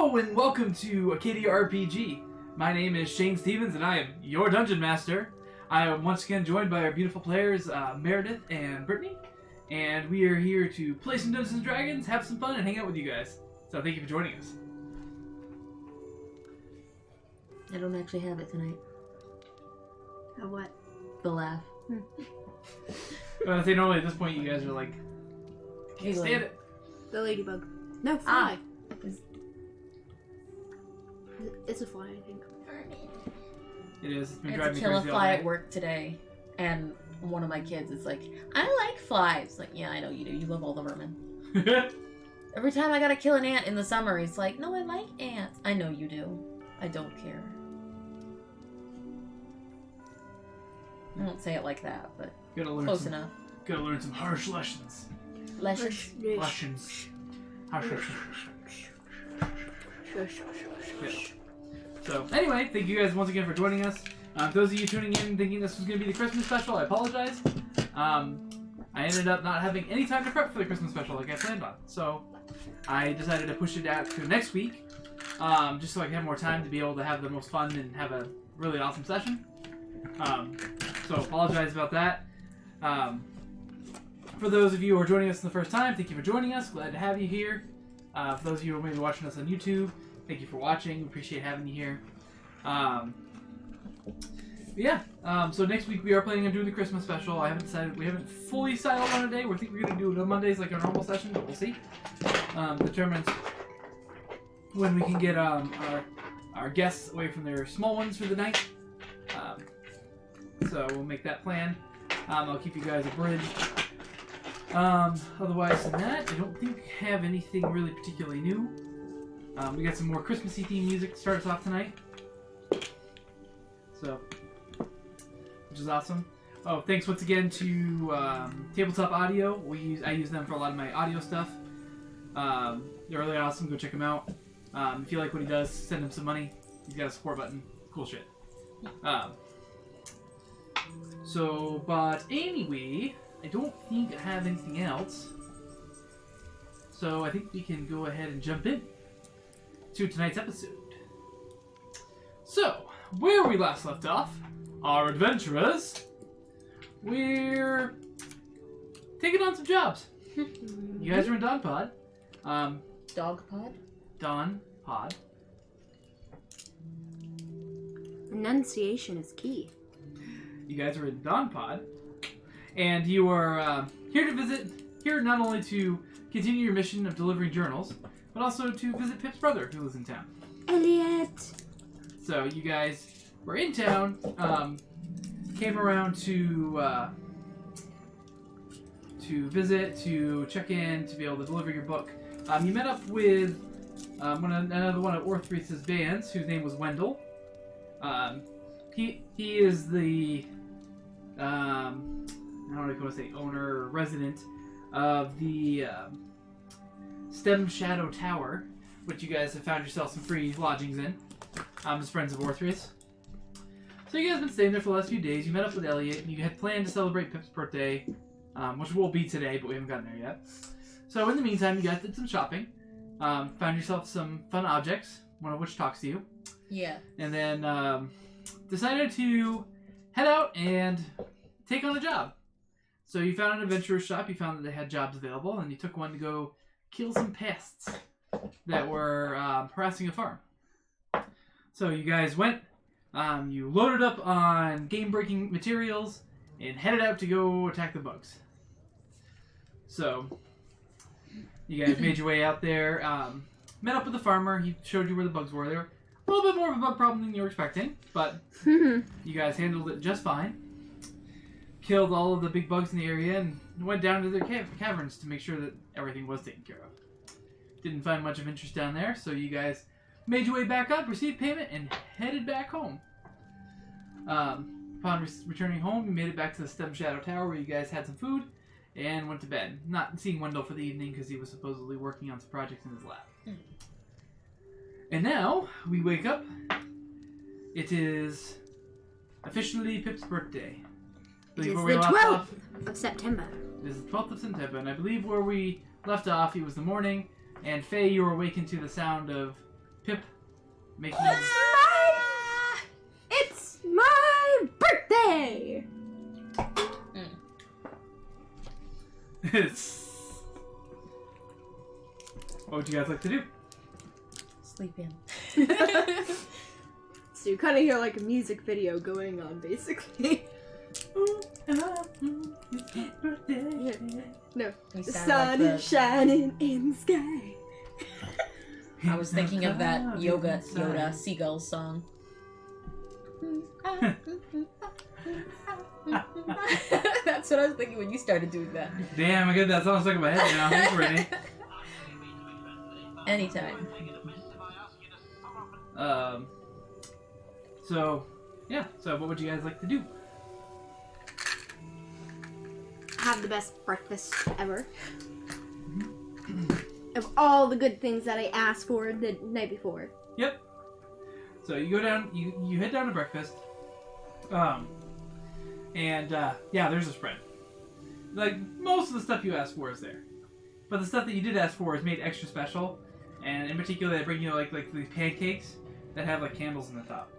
Hello and welcome to Acadia RPG. My name is Shane Stevens and I am your Dungeon Master. I am once again joined by our beautiful players Meredith and Brittany, and we are here to play some Dungeons & Dragons, have some fun, and hang out with you guys. So thank you for joining us. I don't actually have it tonight. Of what? The laugh. I say normally at this point you guys are like, can't stand it. The ladybug. No, fly. It's a fly, I think. It is. It's been I had driving to me kill a crazy all fly day. at work today, and one of my kids is like, I like flies. Like, yeah, I know you do. You love all the vermin. Every time I gotta kill an ant in the summer, he's like, no, I like ants. I know you do. I don't care. I won't say it like that, but Gotta learn close some, enough. Gotta learn some harsh lessons. Lessons. Lessons. Harsh lessons. Yeah. So, anyway, thank you guys once again for joining us. Those of you tuning in thinking this was going to be the Christmas special, I apologize. I ended up not having any time to prep for the Christmas special like I planned on. So, I decided to push it out to next week, just so I can have more time to be able to have the most fun and have a really awesome session. So, apologize about that. For those of you who are joining us for the first time, thank you for joining us. Glad to have you here. For those of you who are maybe watching us on YouTube, thank you for watching. We appreciate having you here. So next week we are planning on doing the Christmas special. I haven't decided. We haven't fully settled on a day. We think we're going to do it on Mondays like a normal session, but we'll see. Determines when we can get our guests away from their small ones for the night. So we'll make that plan. I'll keep you guys abridged. Otherwise than that, I don't think I have anything really particularly new. We got some more Christmassy themed music to start us off tonight. So, which is awesome. Oh, thanks once again to Tabletop Audio. I use them for a lot of my audio stuff. They're really awesome. Go check them out. If you like what he does, send him some money. He's got a support button. Cool shit. But anyway, I don't think I have anything else. So I think we can go ahead and jump in to tonight's episode. So, where we last left off, our adventurers, we're taking on some jobs. You guys are in Dawn Pod. Dog pod? Dawn Pod. Enunciation is key. You guys are in Dawn Pod. And you are here not only to continue your mission of delivering journals, but also to visit Pip's brother who lives in town. Elliot! So you guys were in town, came around to visit, to check in, to be able to deliver your book. You met up with another one of Orthreath's bands, whose name was Wendell. He is the I don't know if you want to say owner or resident of the Stem Shadow Tower, which you guys have found yourself some free lodgings in, as friends of Orthreath. So you guys have been staying there for the last few days. You met up with Elliot, and you had planned to celebrate Pip's birthday, which will be today, but we haven't gotten there yet. So in the meantime, you guys did some shopping, found yourself some fun objects, one of which talks to you. Yeah. And then decided to head out and take on a job. So you found an adventurer's shop, you found that they had jobs available, and you took one to go kill some pests that were harassing a farm. So you guys went, you loaded up on game-breaking materials, and headed out to go attack the bugs. So you guys made your way out there, met up with the farmer, he showed you where the bugs were. They were a little bit more of a bug problem than you were expecting, but you guys handled it just fine. Killed all of the big bugs in the area and went down to their caverns to make sure that everything was taken care of. Didn't find much of interest down there, so you guys made your way back up, received payment, and headed back home. Upon returning home, you made it back to the Stem Shadow Tower where you guys had some food and went to bed. Not seeing Wendell for the evening because he was supposedly working on some projects in his lab. And now, we wake up. It is officially Pip's birthday. It is Where the we left 12th off- of September. It is the 12th of September, and I believe where we left off, it was the morning, and Faye, you were awakened to the sound of Pip, make me. It's my birthday! What would you guys like to do? Sleep in. So you kind of hear like a music video going on, basically. No. You The sound sun like is shining in the sky. I was thinking of that Yoda Seagulls song. That's what I was thinking when you started doing that. Damn, I get that song stuck in my head now. Thanks, Brittany. Anytime. So, yeah. So, what would you guys like to do? Have the best breakfast ever. Of all the good things that I asked for the night before. Yep. So you go down, you head down to breakfast, and yeah, there's a spread. Like most of the stuff you asked for is there, but the stuff that you did ask for is made extra special, and in particular they bring you like these pancakes that have like candles in the top.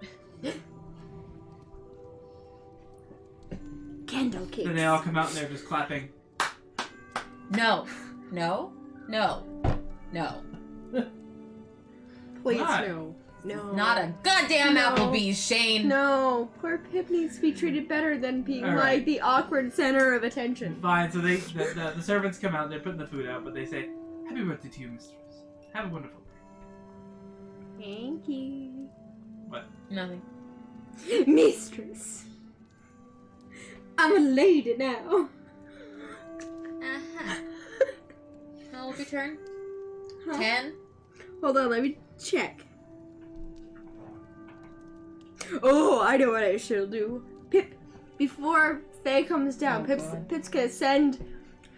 Candle cakes. Then they all come out and they're just clapping. No. No. No. No. Please, Why? no. No. Not a goddamn No. Applebee's, Shane. No. Poor Pip needs to be treated better than being All like right. the awkward center of attention. Fine. So the servants come out, they're putting the food out, but they say, "Happy birthday to you, mistress. Have a wonderful day." Thank you. Nothing. Mistress. I'm a lady now. Uh-huh. How old your turn? Huh? 10? Hold on, let me check. Oh, I know what I should do. Pip, before Faye comes down, Oh, Pip's God. gonna send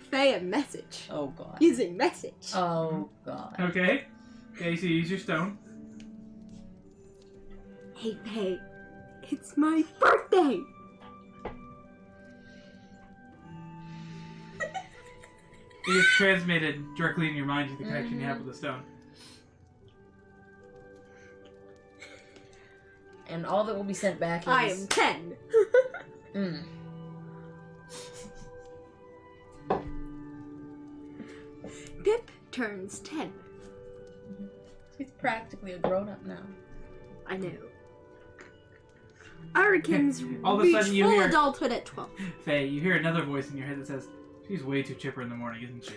Faye a message. Oh, God. Using message. Oh, God. Okay. Okay. So you use your stone. Hey Faye, it's my birthday! It gets transmitted directly in your mind to the connection you have with the stone. And all that will be sent back is... I am 10. Mm. Pip turns 10. She's practically a grown-up now. I know. Arikins All of a reach sudden you full hear- adulthood at 12. Faye, you hear another voice in your head that says, "She's way too chipper in the morning, isn't she?"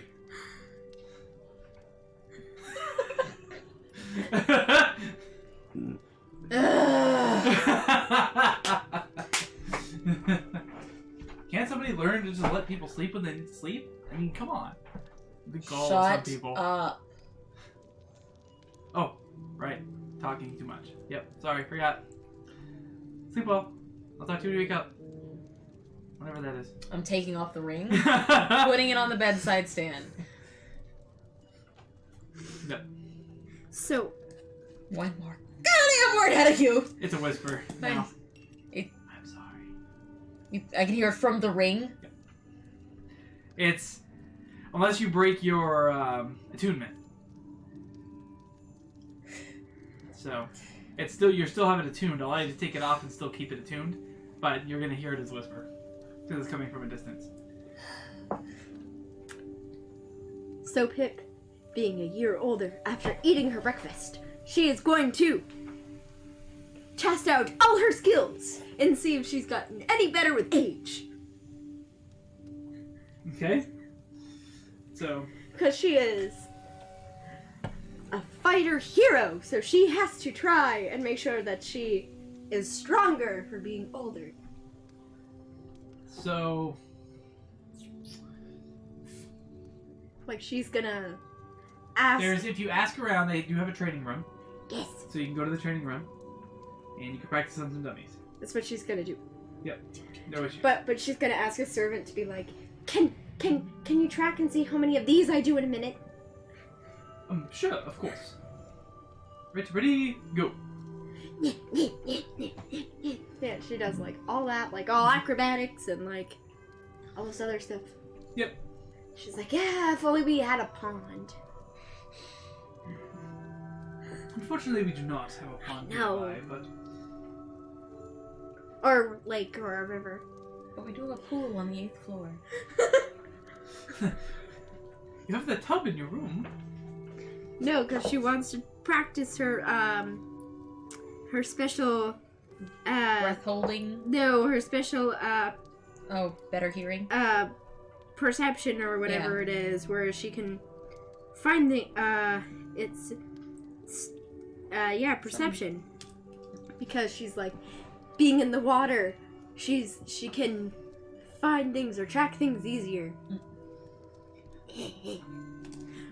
Can't somebody learn to just let people sleep when they need to sleep? I mean, come on. The gall of some Shut people. up. Oh, right. Talking too much. Yep, sorry, forgot. Sleep well. I'll talk to you when you wake up. Whatever that is. I'm taking off the ring, putting it on the bedside stand. Yep. So, One more goddamn word out of you! It's a whisper. now. It- I'm sorry. I can hear it from the ring. It's unless you break your attunement. So it's still you're still having it attuned. I'll allow you to take it off and still keep it attuned, but you're gonna hear it as whisper because it's coming from a distance. So Pip, being a year older after eating her breakfast, she is going to test out all her skills and see if she's gotten any better with age. Okay. So Because she is a fighter hero, so she has to try and make sure that she is stronger for being older. Like she's gonna ask. if you ask around, they do have a training room, Yes, so you can go to the training room and you can practice on some dummies. that's what she's gonna do. No issue. But she's gonna ask a servant to be like, can you track and see how many of these I do in a minute? Sure, of course. Ready, go. Yeah, she does like all that, like all acrobatics and like all this other stuff. Yep. She's like, yeah, if only we had a pond. Unfortunately, we do not have a pond No. nearby, but Or lake or a river. But we do have a pool on the 8th floor. you have the tub in your room. No, because she wants to practice her special Breath holding. no, her special Oh, better hearing. perception or whatever it is, where she can find the perception. Because she's like being in the water, she can find things or track things easier.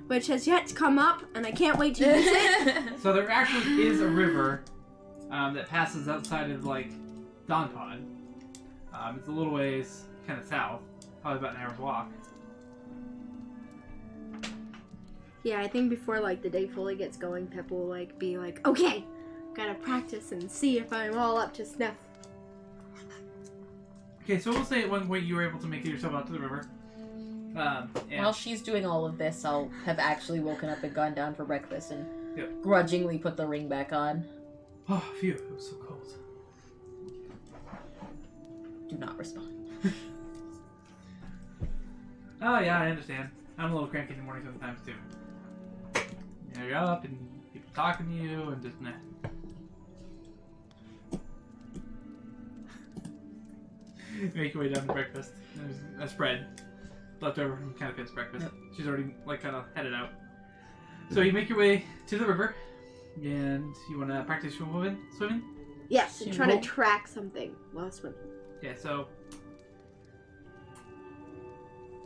Which has yet to come up, and I can't wait to use it. So there actually is a river that passes outside of like Dawn Pod. It's a little ways kind of south, probably about an hour's walk. Yeah, I think before like the day fully gets going, Pep will like be like, okay, gotta practice and see if I'm all up to snuff. Okay, so we'll say at one point you were able to make it yourself out to the river. And While she's doing all of this, I'll have actually woken up and gone down for breakfast and Yep. grudgingly put the ring back on. oh, phew, it was so cold. Do not respond. Oh yeah, I understand. I'm a little cranky in the morning sometimes too. You know, you're up and people talking to you and just nah. Make your way down to breakfast. There's a spread left over from Canopy's breakfast. Yep. She's already like kind of headed out. So you make your way to the river, and you want to practice swimming. Yes, She and try to won't- track something while swimming. Yeah. So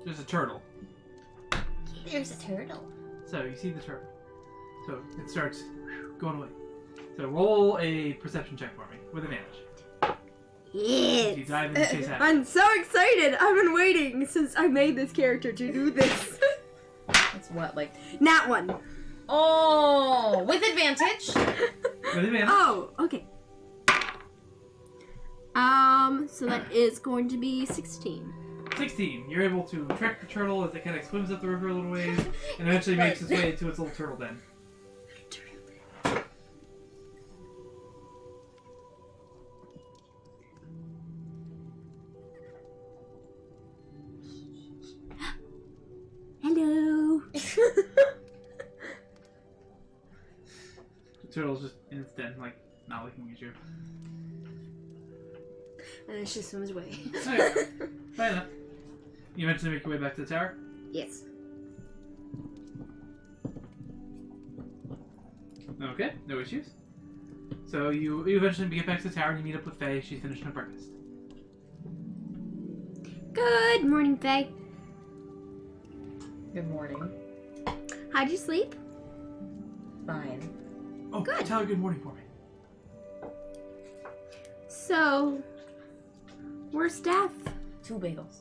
there's a turtle. There's a turtle. So you see the turtle. So it starts going away. So roll a perception check for me with advantage. Yes! You dive in and chase after it. I'm so excited! I've been waiting since I made this character to do this. That's what, like... Nat one. Oh! With advantage! With advantage. Oh, okay. So that is going to be 16. 16. You're able to track the turtle as it kind of swims up the river a little ways, and eventually makes its way to its little turtle den. Hello. The turtle's just in its den, like not looking at you. And then she swims away. Okay. Fair enough. You eventually make your way back to the tower. Yes. Okay, no issues. So you eventually get back to the tower and you meet up with Faye. She's finishing her breakfast. Good morning, Faye. Good morning. How'd you sleep? Fine. Oh, Good. tell her good morning for me. So, where's Steph? 2 bagels.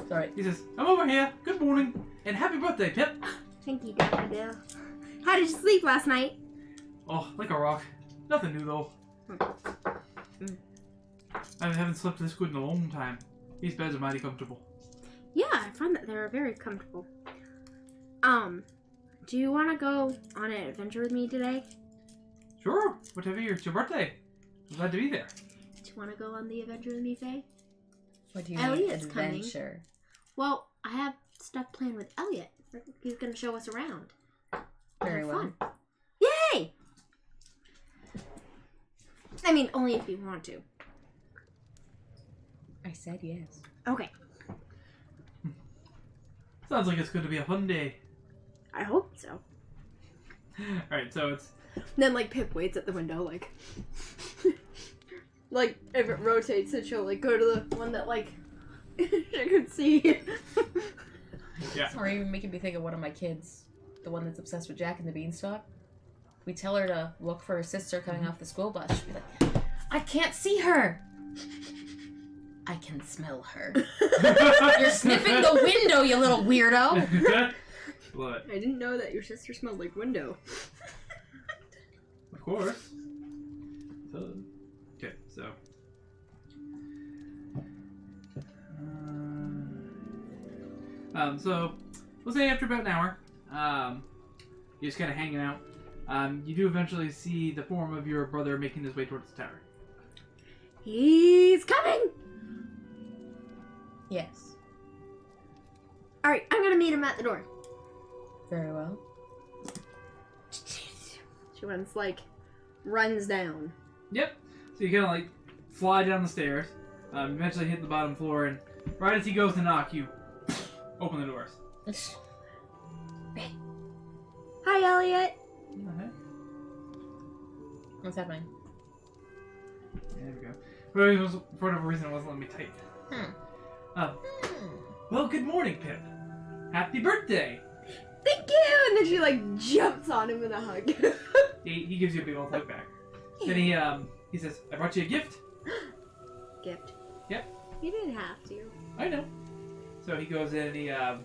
Sorry. He says, I'm over here. Good morning. And happy birthday, Pip. Thank you, Daffodil. How did you sleep last night? Oh, like a rock. Nothing new, though. I haven't slept this good in a long time. These beds are mighty comfortable. Yeah, I found that they were very comfortable. Do you want to go on an adventure with me today? Sure. Whatever. It's your birthday. I'm glad to be there. Do you want to go on the adventure with me, Faye? What do you mean, Elliot's coming. adventure? Well, I have stuff planned with Elliot. He's going to show us around. Very Have well. fun. Yay! I mean, only if you want to. I said yes. Okay. Sounds like it's going to be a fun day. I hope so. Alright, so it's... Then, like, Pip waits at the window, like... like, if it rotates, then she'll, like, go to the one that, like, she can see. Yeah. Sorry, you're making me think of one of my kids. The one that's obsessed with Jack and the Beanstalk. We tell her to look for her sister coming off the school bus. She'll be like, I can't see her! I can smell her. You're sniffing the window, you little weirdo! Love it. I didn't know that your sister smelled like window. Of course. So, okay, so. So, we'll say after about an hour, you're just kind of hanging out You do eventually see the form of your brother making his way towards the tower. He's coming! Yes. Alright, I'm gonna meet him at the door. Very well. She runs down. Yep. So you kind of like fly down the stairs, eventually hit the bottom floor, and right as he goes to knock, you open the doors. Hi, Elliot. What's happening? There we go. For whatever reason, it wasn't letting me type. Well, good morning, Pip. Happy birthday! Thank you! And then she jumps on him in a hug. He gives you a big old hug back. Then he says, I brought you a gift. Gift. Yep. You didn't have to. I know. So he goes in and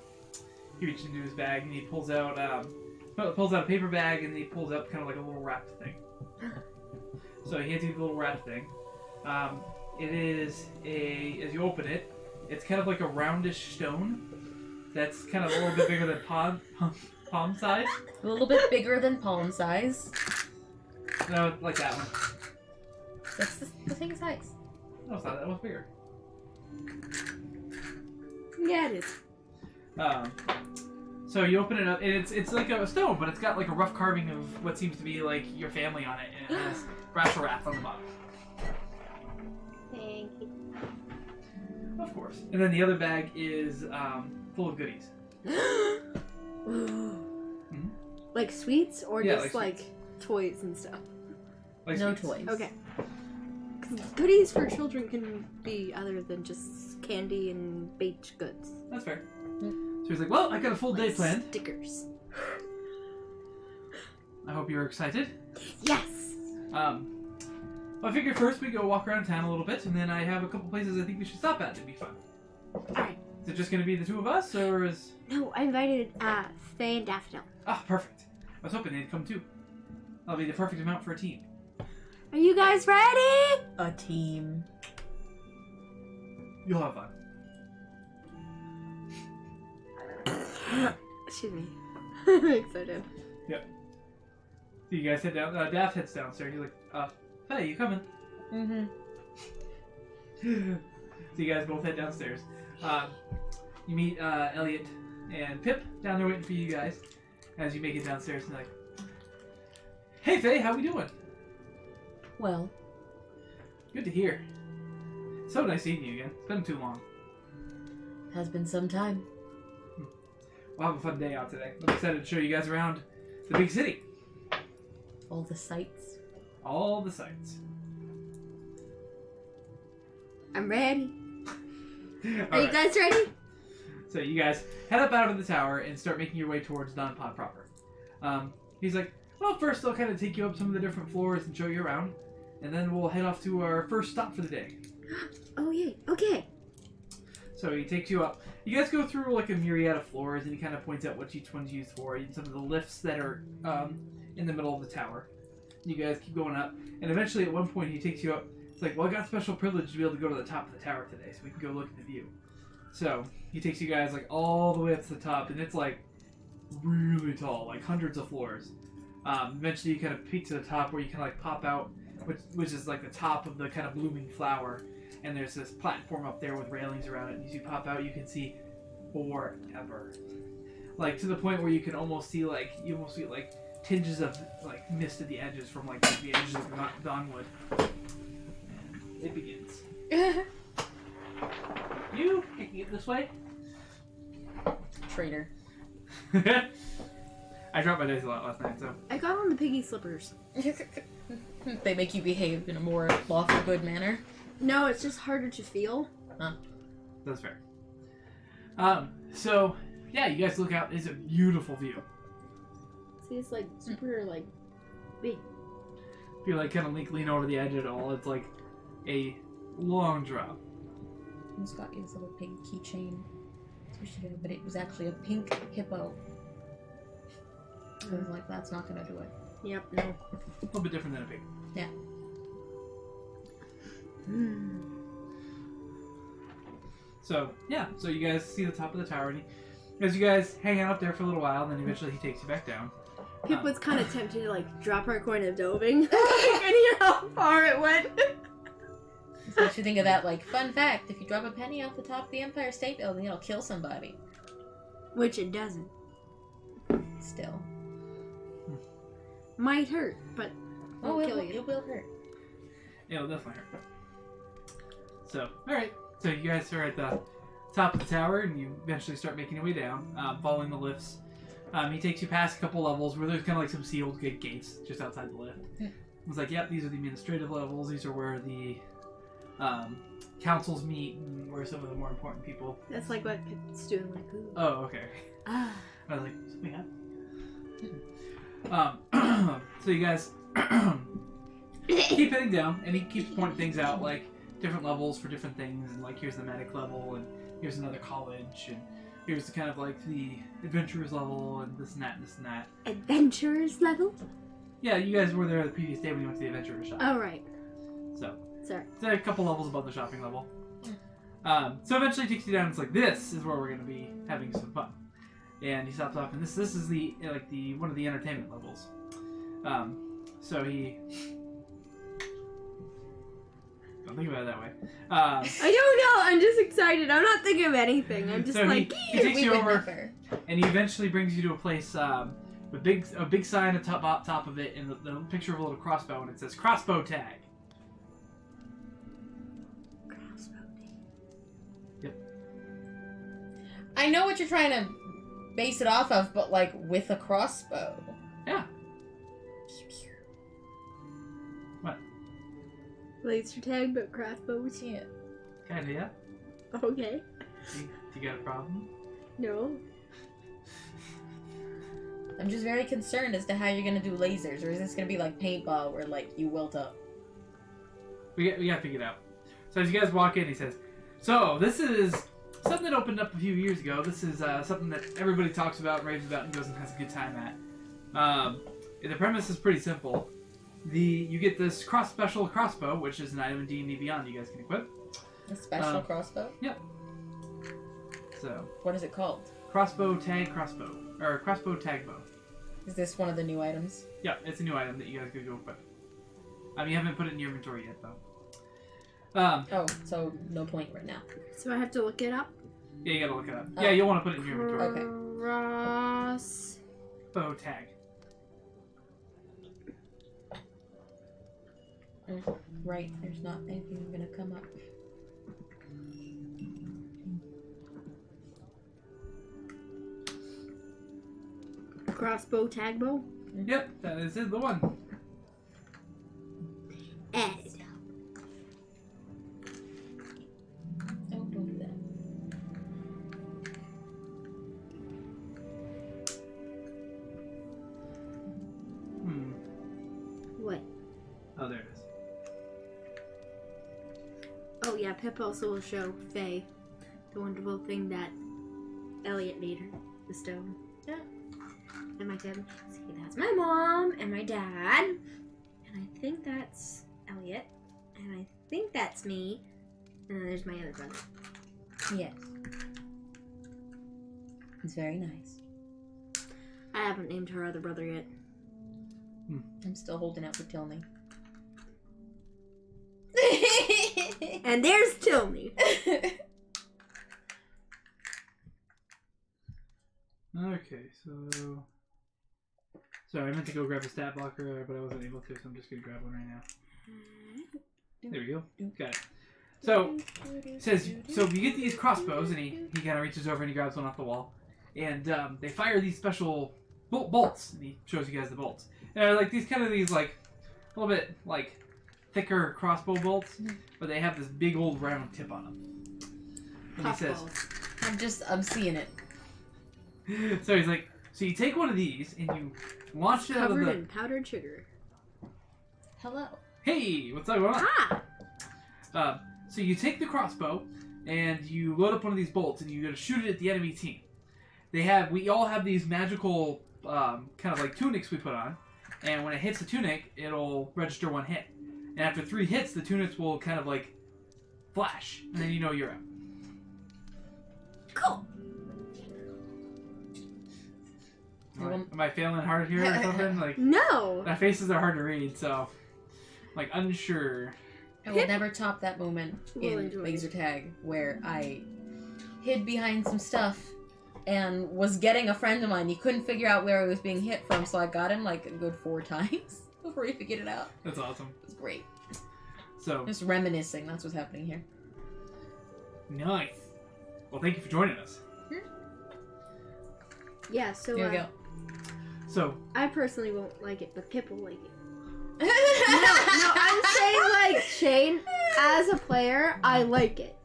he reaches into his bag and he pulls out a paper bag and he pulls out kind of like a little wrapped thing. So he hands you the little wrapped thing. It is as you open it, it's kind of like a roundish stone that's kind of a little bit bigger than palm size. A little bit bigger than palm size. No, like that one. That's the same size. No, it's not. That one's bigger. Yeah, it is. So you open it up, and it's like a stone, but it's got like a rough carving of what seems to be like your family on it, and it has Rashalrath on the bottom. Thank you. Of course. And then the other bag is full of goodies. Like sweets or Yeah, just like toys and stuff? Like No sweets. toys. Okay. 'Cause goodies for children can be other than just candy and baked goods. That's fair. So he's like, well, I got a full day planned. Stickers. I hope you're excited. Yes! I figured first we go walk around town a little bit, and then I have a couple places I think we should stop at. It'd be fun. Alright. Is it just going to be the two of us, or is... No, I invited Faye and Daffodil. Ah, perfect. I was hoping they'd come too. That'll be the perfect amount for a team. Are you guys ready? A team. You'll have fun. Excuse me. I'm excited. So you guys head down. Daff heads downstairs. He's like, hey, you coming? Mm-hmm. So you guys both head downstairs. You meet Elliot and Pip down there waiting for you guys. As you make it downstairs, and they're like, hey, Faye, how we doing? Well, Good to hear. So nice seeing you again. It's been too long. has been some time. We'll have a fun day out today. I'm excited to show you guys around the big city. All the sights. All the sights. I'm ready. All Are you right. guys ready? So you guys head up out of the tower and start making your way towards Don Pod proper. He's like, well, first I'll kind of take you up some of the different floors and show you around, and then we'll head off to our first stop for the day. Oh, yay. Okay. So he takes you up. You guys go through like a myriad of floors, and he kind of points out what each one's used for, and some of the lifts that are in the middle of the tower. You guys keep going up, and eventually at one point he takes you up. It's like, well, I got special privilege to be able to go to the top of the tower today, so we can go look at the view. So he takes you guys like all the way up to the top, and it's like really tall, like hundreds of floors. Eventually you kind of peek to the top where you can like pop out, which is like the top of the kind of blooming flower. And there's this platform up there with railings around it. And as you pop out, you can see forever. Like to the point where you can almost see like tinges of like mist at the edges from like the edges of Dawnwood. And it begins. You can get this way. Traitor. I dropped my dice a lot last night, so. I got on the piggy slippers. They make you behave in a more lawful good manner. No, it's just harder to feel. That's fair. So, yeah, you guys look out. It's a beautiful view. See, it's like super like big. If you like kind of lean over the edge at all, it's like a long drop. He's got his little pink keychain. But it was actually a pink hippo. I was like, that's not gonna do it. Yep. No. A little bit different than a pig. Yeah. So, yeah, so you guys see the top of the tower, and As you guys hang out up there for a little while, then eventually he takes you back down. Pip was kind of tempted to like drop her coin of doving and hear how far it went. This makes you think of that, like, fun fact, if you drop a penny off the top of the Empire State Building, it'll kill somebody. Which it doesn't. Still. Might hurt, but Oh, won't kill you. it will hurt. It'll definitely hurt. So, alright. So you guys are at the top of the tower, and you eventually start making your way down, following the lifts. He takes you past a couple levels where there's kind of like some sealed gates just outside the lift. It's like, yep, these are the administrative levels. These are where the councils meet and where some of the more important people. That's like what Pip's doing, like, ooh. Oh, okay. Ah. I was like, something happened. So you guys keep heading down, and he keeps pointing things out, like different levels for different things, and like here's the medic level, and here's another college, and here's the kind of like the adventurers level, and this and that, and this and that. Adventurers level? Yeah, you guys were there the previous day when you went to the adventurer shop. Oh, right. So, Sorry. it's a couple levels above the shopping level. So eventually he takes you down, and it's like, this is where we're going to be having some fun. And he stops off, and this is the one of the entertainment levels. So he... Don't think about it that way. I don't know. I'm just excited. I'm not thinking of anything. I'm just So like, he takes We you would over, never. and he eventually brings you to a place with a big sign at top of it, and the picture of a little crossbow, and it says crossbow tag. I know what you're trying to base it off of, but like with a crossbow. Yeah. What? laser tag, but crossbows. Yeah. Kinda, yeah. Okay. Do you got a problem? No. I'm just very concerned as to how you're gonna do lasers, or is this gonna be like paintball, where like you wilt up? We gotta figure it out. So as you guys walk in, he says, "So this is something that opened up a few years ago. This is something that everybody talks about, raves about, and goes and has a good time at. The premise is pretty simple. You get this special crossbow, which is an item in D&D Beyond you guys can equip. A special crossbow? Yep. So What is it called? crossbow tag crossbow bow. Is this one of the new items? Yeah, it's a new item that you guys could go equip. You haven't put it in your inventory yet, though. Oh, so no point right now. So I have to look it up. Yeah, you gotta look it up. Oh. Yeah, you'll want to put it in your inventory. Okay. Crossbow tag. Right, there's not anything gonna come up. tag bow. Yep, that is it, the one. Added. Don't do that. What? Oh, there it is. Oh yeah, Pip also will show Faye the wonderful thing that Elliot made her, the stone. Yeah. And my dad. See, that's my mom and my dad. And I think that's Elliot. And I think that's me. And then there's my other brother. Yes. It's very nice. I haven't named her other brother yet. I'm still holding out for Tilney. And there's Tilney. Okay, so... Sorry, I meant to go grab a stat blocker, but I wasn't able to, so I'm just going to grab one right now. There we go. Got it. So, it says, so you get these crossbows, and he kind of reaches over and he grabs one off the wall. And they fire these special bolts, and he shows you guys the bolts. And they're like these like, a little bit, like, thicker crossbow bolts, but they have this big old round tip on them. And he says... I'm seeing it. So he's like, so you take one of these and you launch it out of Covered the... in powdered sugar. Hello. Hey, what's up, going on? Ah! So you take the crossbow and you load up one of these bolts and you go to shoot it at the enemy team. We all have these magical kind of like tunics we put on, and when it hits the tunic, it'll register one hit. And after 3 hits, the tunics will kind of like flash, and then you know you're out. Cool. Am I failing hard here or something? Like, No. my faces are hard to read, so like unsure. I will never top that moment Will in enjoy. laser tag where I hid behind some stuff and was getting a friend of mine. He couldn't figure out where he was being hit from, so I got him like a good 4 times before he figured it out. That's awesome. It was great. So Just reminiscing. That's what's happening here. nice. Well, thank you for joining us. Yeah, so Here we go. So I personally won't like it, but Pip will like it. no, No, I'm saying like Shane, as a player, I like it.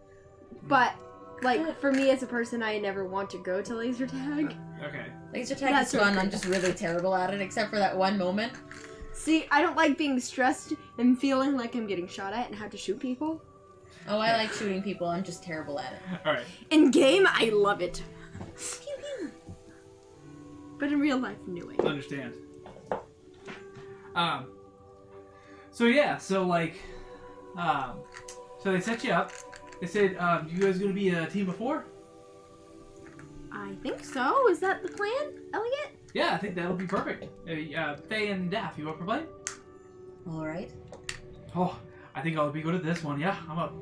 But like for me as a person, I never want to go to laser tag. okay. Laser tag That's is fun. okay. I'm just really terrible at it, except for that one moment. See, I don't like being stressed and feeling like I'm getting shot at and have to shoot people. Oh, I like shooting people. I'm just terrible at it. All right. In game, I love it. But in real life, no way. Understand. So yeah, so like, so they set you up. They said, you guys gonna be a team of 4? I think so. Is that the plan, Elliot? Yeah, I think that'll be perfect. Faye and Daff, you up for playing? All right. Oh, I think I'll be good at this one. Yeah, I'm up.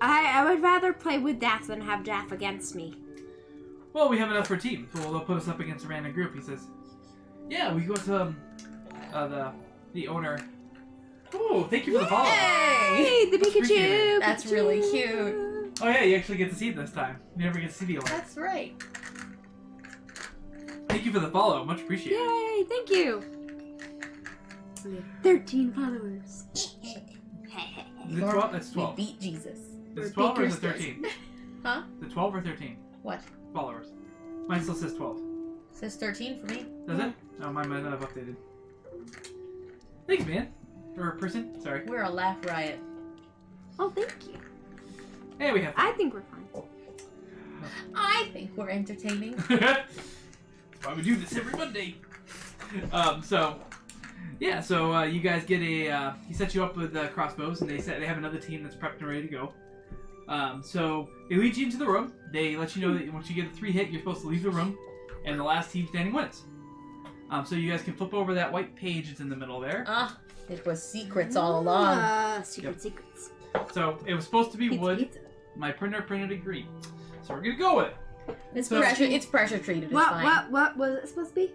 I would rather play with Daff than have Daff against me. Well, we have enough for a team, so they'll put us up against a random group. He says, yeah, we go to the owner. Oh, thank you for the follow. Hey! Hey, the Appreciate Pikachu! it. That's Pikachu. really cute. Oh yeah, you actually get to see it this time. You never get to see the alert. That's right. Thank you for the follow. Much appreciated. Yay, thank you. We have 13 followers. Is it 12? That's 12. We beat Jesus. Is it Or 12 or is it Beakers 13? Huh? Is it 12 or 13 What? followers? Mine still says 12. Says 13 for me. Does it? Oh, mine might not have updated. Thanks, man. Or person. Sorry. We're a laugh riot. Oh, thank you. Hey, we have. I think we're fine. I think we're entertaining. That's why we do this every Monday. So, yeah, so you guys get a. He sets you up with crossbows, and they have another team that's prepped and ready to go. So they lead you into the room. They let you know that once you get a 3 hit, you're supposed to leave the room, and the last team standing wins. So you guys can flip over that white page that's in the middle there. It was secrets all along. Secrets. So it was supposed to be Pizza, wood. pizza. My printer printed it green, so we're gonna go with it. It's So- pressure. It's pressure treated. It's fine. What was it supposed to be?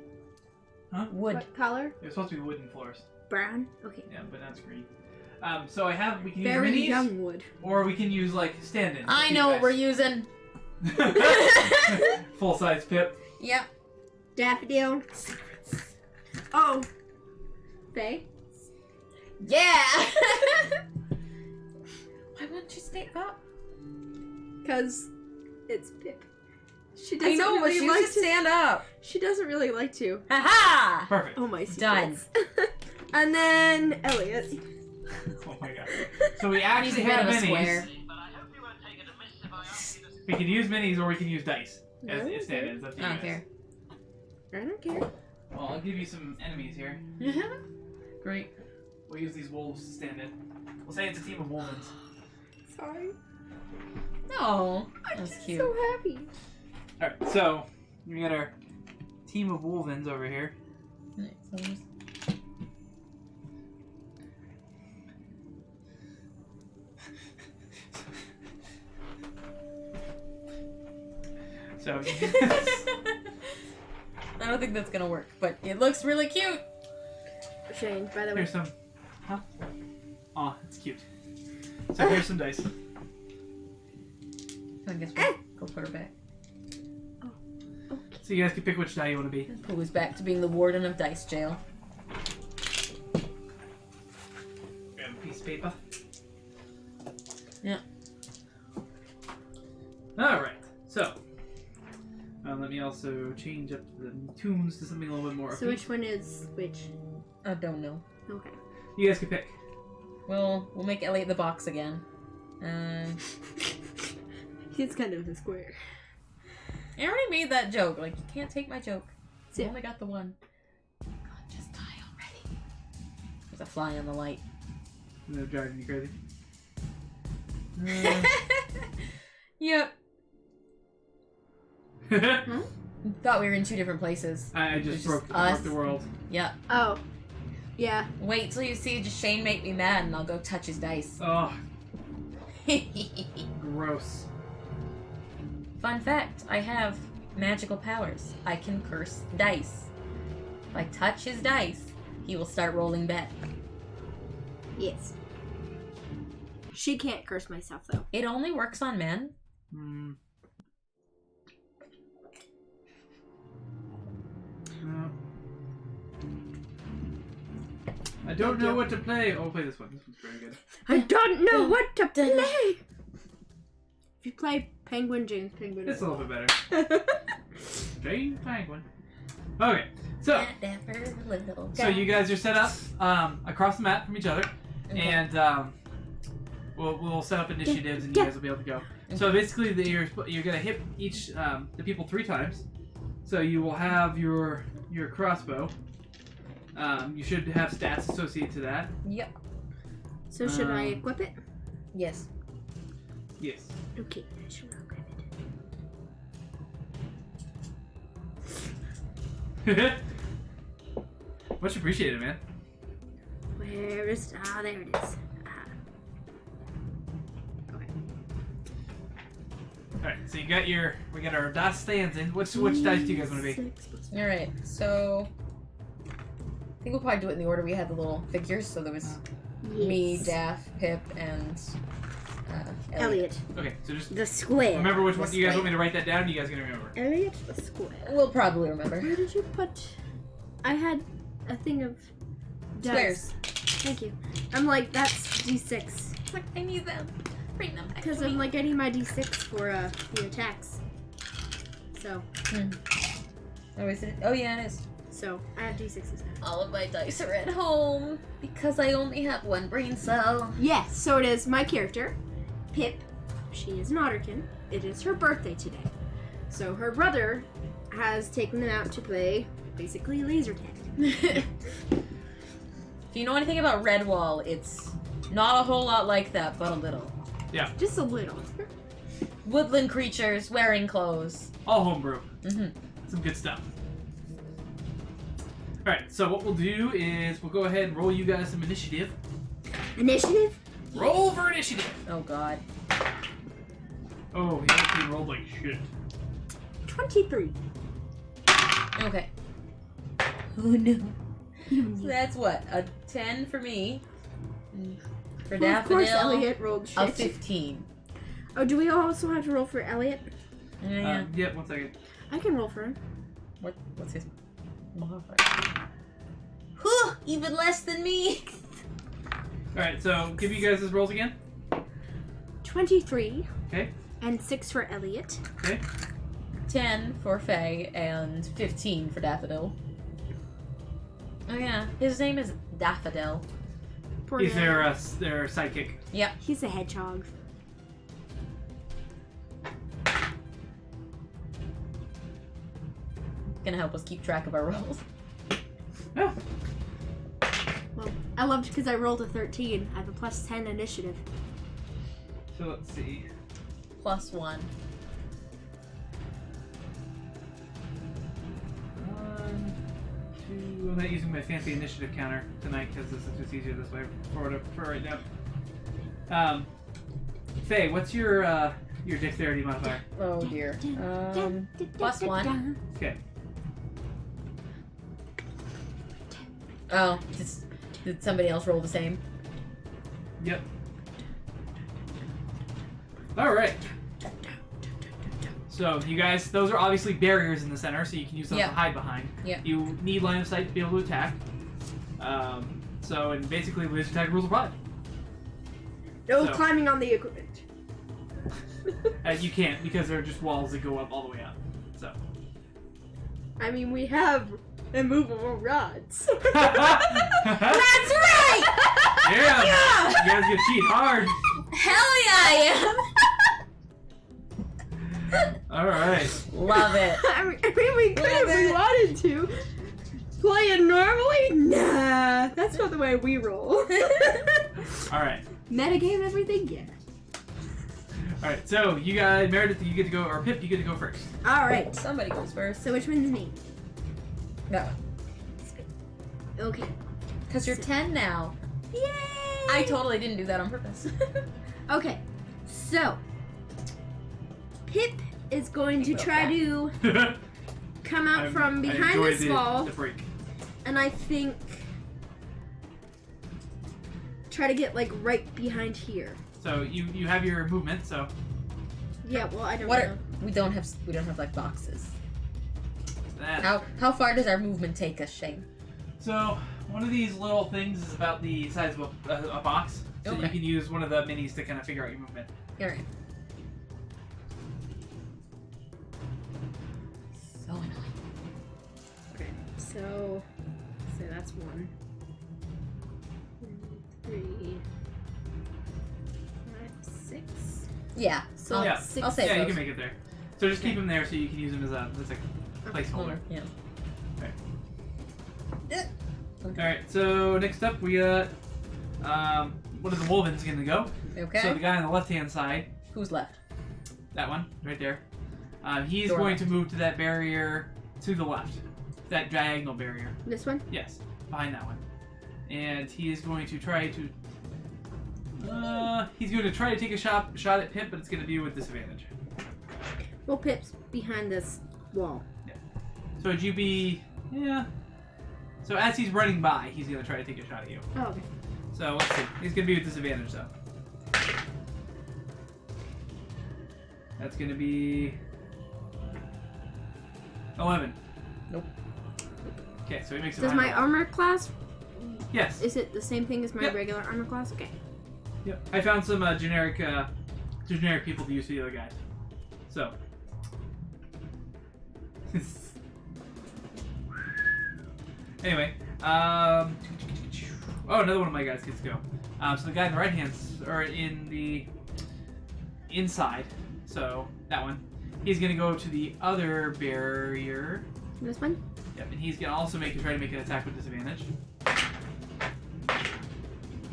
Wood. What color? It was supposed to be wooden floors. Brown. Okay. Yeah, but that's green. So we can Very use minis, young wood. or we can use like stand-ins. I know what we're using. Full size Pip. Yep. Daffodil. Oh. Faye. Yeah. Why won't you stay up? Cause it's Pip. She I doesn't know, but really you like should to. stand up. She doesn't really like to. Ha Perfect. Oh my Done. secrets. And then Elliot. Oh my god. So we He's actually a bit have of a minis. square. We can use minis or we can use dice as Okay. stand-ins. Up to you I don't guys. care. I don't care. Well, I'll give you some enemies here. Great. We'll use these wolves to stand in. We'll say it's a team of wolves. Sorry. No. I'm That's just cute. so happy. Alright, so we got our team of wolvens over here. Alright, so just- So I don't think that's gonna work, but it looks really cute. Shane, by the way. here's some. Huh? Aw, it's cute. So here's some dice. I guess we'll go put her back. So you guys can pick which die you want to be. Who is back to being the warden of Dice Jail? Grab a piece of paper. Yeah. Alright, so. Let me also change up the tunes to something a little bit more. So which one is which? I don't know. Okay. You guys can pick. Well, we'll make Elliot the box again. He's kind of a square. I already made that joke. Like, you can't take my joke. I Yeah. only got the one. God, just die already. There's a fly on the light. They're driving you crazy. Yep. Thought we were in 2 different places. I just It's broke us. the world. Yep. Oh. Yeah. Wait till you see Shane make me mad and I'll go touch his dice. Oh, gross. Fun fact, I have magical powers. I can curse dice. If I touch his dice, he will start rolling back. Yes. She can't curse myself though. It only works on men. Hmm. No. I don't know what to play. Oh, I'll play this one. This one's very good. I don't know what to play. If you play Penguin, James Penguin. It's a little bit better. Jane Penguin. Okay, so you guys are set up across the map from each other, Okay. and we'll set up initiatives, and you guys will be able to go. So basically, you're gonna hit each the people 3 times. So you will have your crossbow. You should have stats associated to that. Yep. So should I equip it? Yes. Yes. Okay, I should equip it. Much appreciated, man. Where is? Ah, there it is. Okay. All right, so we got our dice stands in. Which dice do you guys want to be? 6 plus All right. So I think we'll probably do it in the order we had the little figures. So there was me, Yes. Daff, Pip, and Elliot. Okay, so just The square. remember which one. The You guys square. want me to write that down? You guys gonna remember? Elliot the square. We'll probably remember. Where did you put? I had a thing of dice. Squares. Thank you. I'm like, that's D6. Like, I need them. Bring them back. Because I'm like, I need my D6 for the attacks. So, Oh, is it? Oh, yeah, it is. so I have D6s now. All of my dice are at home because I only have 1 brain cell. Yes, so it is my character, Pip. She is an Otterkin. It is her birthday today. So her brother has taken them out to play, basically, laser tag. If you know anything about Redwall, it's not a whole lot like that, but a little. Just a little. Woodland creatures wearing clothes. All homebrew. Mm-hmm. Some good stuff. All right, so what we'll do is we'll go ahead and roll you guys some initiative. Initiative? Roll for initiative. Oh, God. Oh, he actually rolled like shit. 23. Okay. Oh, no. So that's what? A 10 for me. For Well, of course, Daffodil, Elliot rolled a shit. 15. Oh, do we also have to roll for Elliot? Yeah. Yeah, 1 second. I can roll for him. What's his modifier? Whew, even less than me. All right, so give you guys his rolls again. 23. Okay. And 6 for Elliot. Okay. 10 for Faye and 15 for Daffodil. Oh yeah, his name is Daffodil. Poor He's guy. their sidekick. Yep. He's a hedgehog. Gonna help us keep track of our rolls. Yeah. Well, I loved because I rolled a 13. I have a plus 10 initiative. So let's see. +1. 1, 2. I'm not using my fancy initiative counter tonight because this is just easier this way for right now. Faye, what's your dexterity modifier? Oh dear. +1. Okay. Oh, did somebody else roll the same? Yep. All right. So you guys, those are obviously barriers in the center, so you can use those Yeah. to hide behind. Yeah. You need line of sight to be able to attack. And basically, laser tag rules apply. No So- climbing on the equipment. You can't because they're just walls that go up all the way up. So. I mean, we have immovable rods. That's right! Yeah. You guys get cheat hard. Hell yeah, I All right. am! Love it. I mean, we could if we it. wanted to. Play it normally? Nah, that's not the way we roll. All right. Metagame everything? Yeah. Alright, so you guys, Meredith, you get to go, or Pip, you get to go first. All right. Somebody goes first. So which one's me? No. Okay. Because you're 10 now. Yay! I totally didn't do that on purpose. Okay. So Pip is going to Think try about to come out from I behind enjoy this wall, the break. and I think try to get like right behind here. So you have your movement, so Yeah. Well, I don't What know. are, we don't have like boxes. that. How far does our movement take us, Shane? So one of these little things is about the size of a box, so you Okay. can use one of the minis to kind of figure out your movement. Alright. So annoying. Okay. So that's 1, 2, 3, 5, 6. Yeah. So Yeah. 6. I'll say Yeah, you those. can make it there. So just keep Okay. him there, so you can use him as a placeholder. Yeah. Okay. Alright, so next up we got one of the Wolvens gonna go. Okay. So the guy on the left-hand side, Who's left? that one, right there, he's Door going left. to move to that barrier to the left. That diagonal barrier. This one. Yes, behind that one. And he is going to try to... he's going to try to take a shot at Pip, but it's going to be with disadvantage. Well, Pip's behind this wall. So would you be... Yeah. So as he's running by, he's going to try to take a shot at you. Oh, okay. So let's see. He's going to be with disadvantage, though. That's going to be... 11. Nope. Okay, so he makes it Does behind my the wall. armor class, Yes. is it the same thing as my Yep. regular armor class? Okay. Yep. I found some generic people to use for the other guys. So. Anyway, oh, another one of my guys gets to go. So the guy in the right hand, or in the inside, so that one, he's gonna go to the other barrier. This one? Yep, and he's gonna also try to make an attack with disadvantage.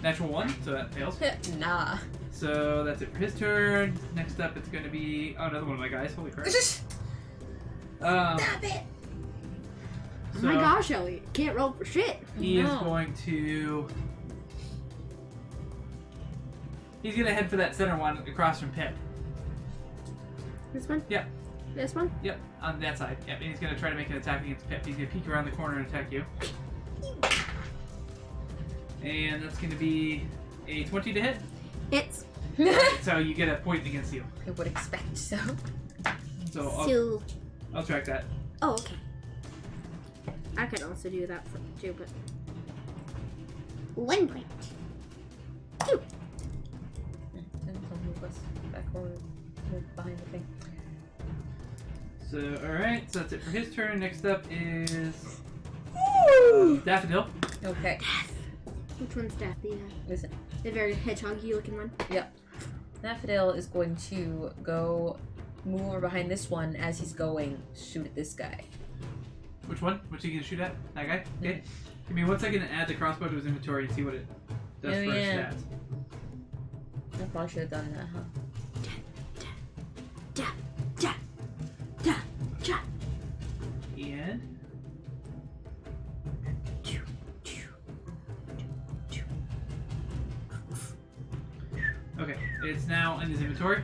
Natural 1, so that fails. Nah. So that's it for his turn. Next up, it's going to be another one of my guys. Holy crap! Stop it. Oh So my gosh, Elliot. Can't roll for shit. he is No. going to. He's going to head for that center one across from Pip. This one? Yep. This one? Yep, on that side. Yep, and he's going to try to make an attack against Pip. He's going to peek around the corner and attack you. And that's going to be a 20 to hit. It's So you get a point against you. I would expect so. So so. I'll track that. Oh, okay. I could also do that for too, but 1 point. 2. Move us back or move behind the thing. So, alright, so that's it for his turn. Next up is Daffodil. Okay. Which one's that? Listen. The very hedgehoggy looking one? Daffodil is going to go move over behind this one as he's going shoot at this guy. Which one? Which are you gonna shoot at? That guy? Okay. Give me 1 second to add the crossbow to his inventory and see what it does Oh, for his yeah. stats. I probably should have done that, huh? Da, da, da, da. And okay, it's now in his inventory.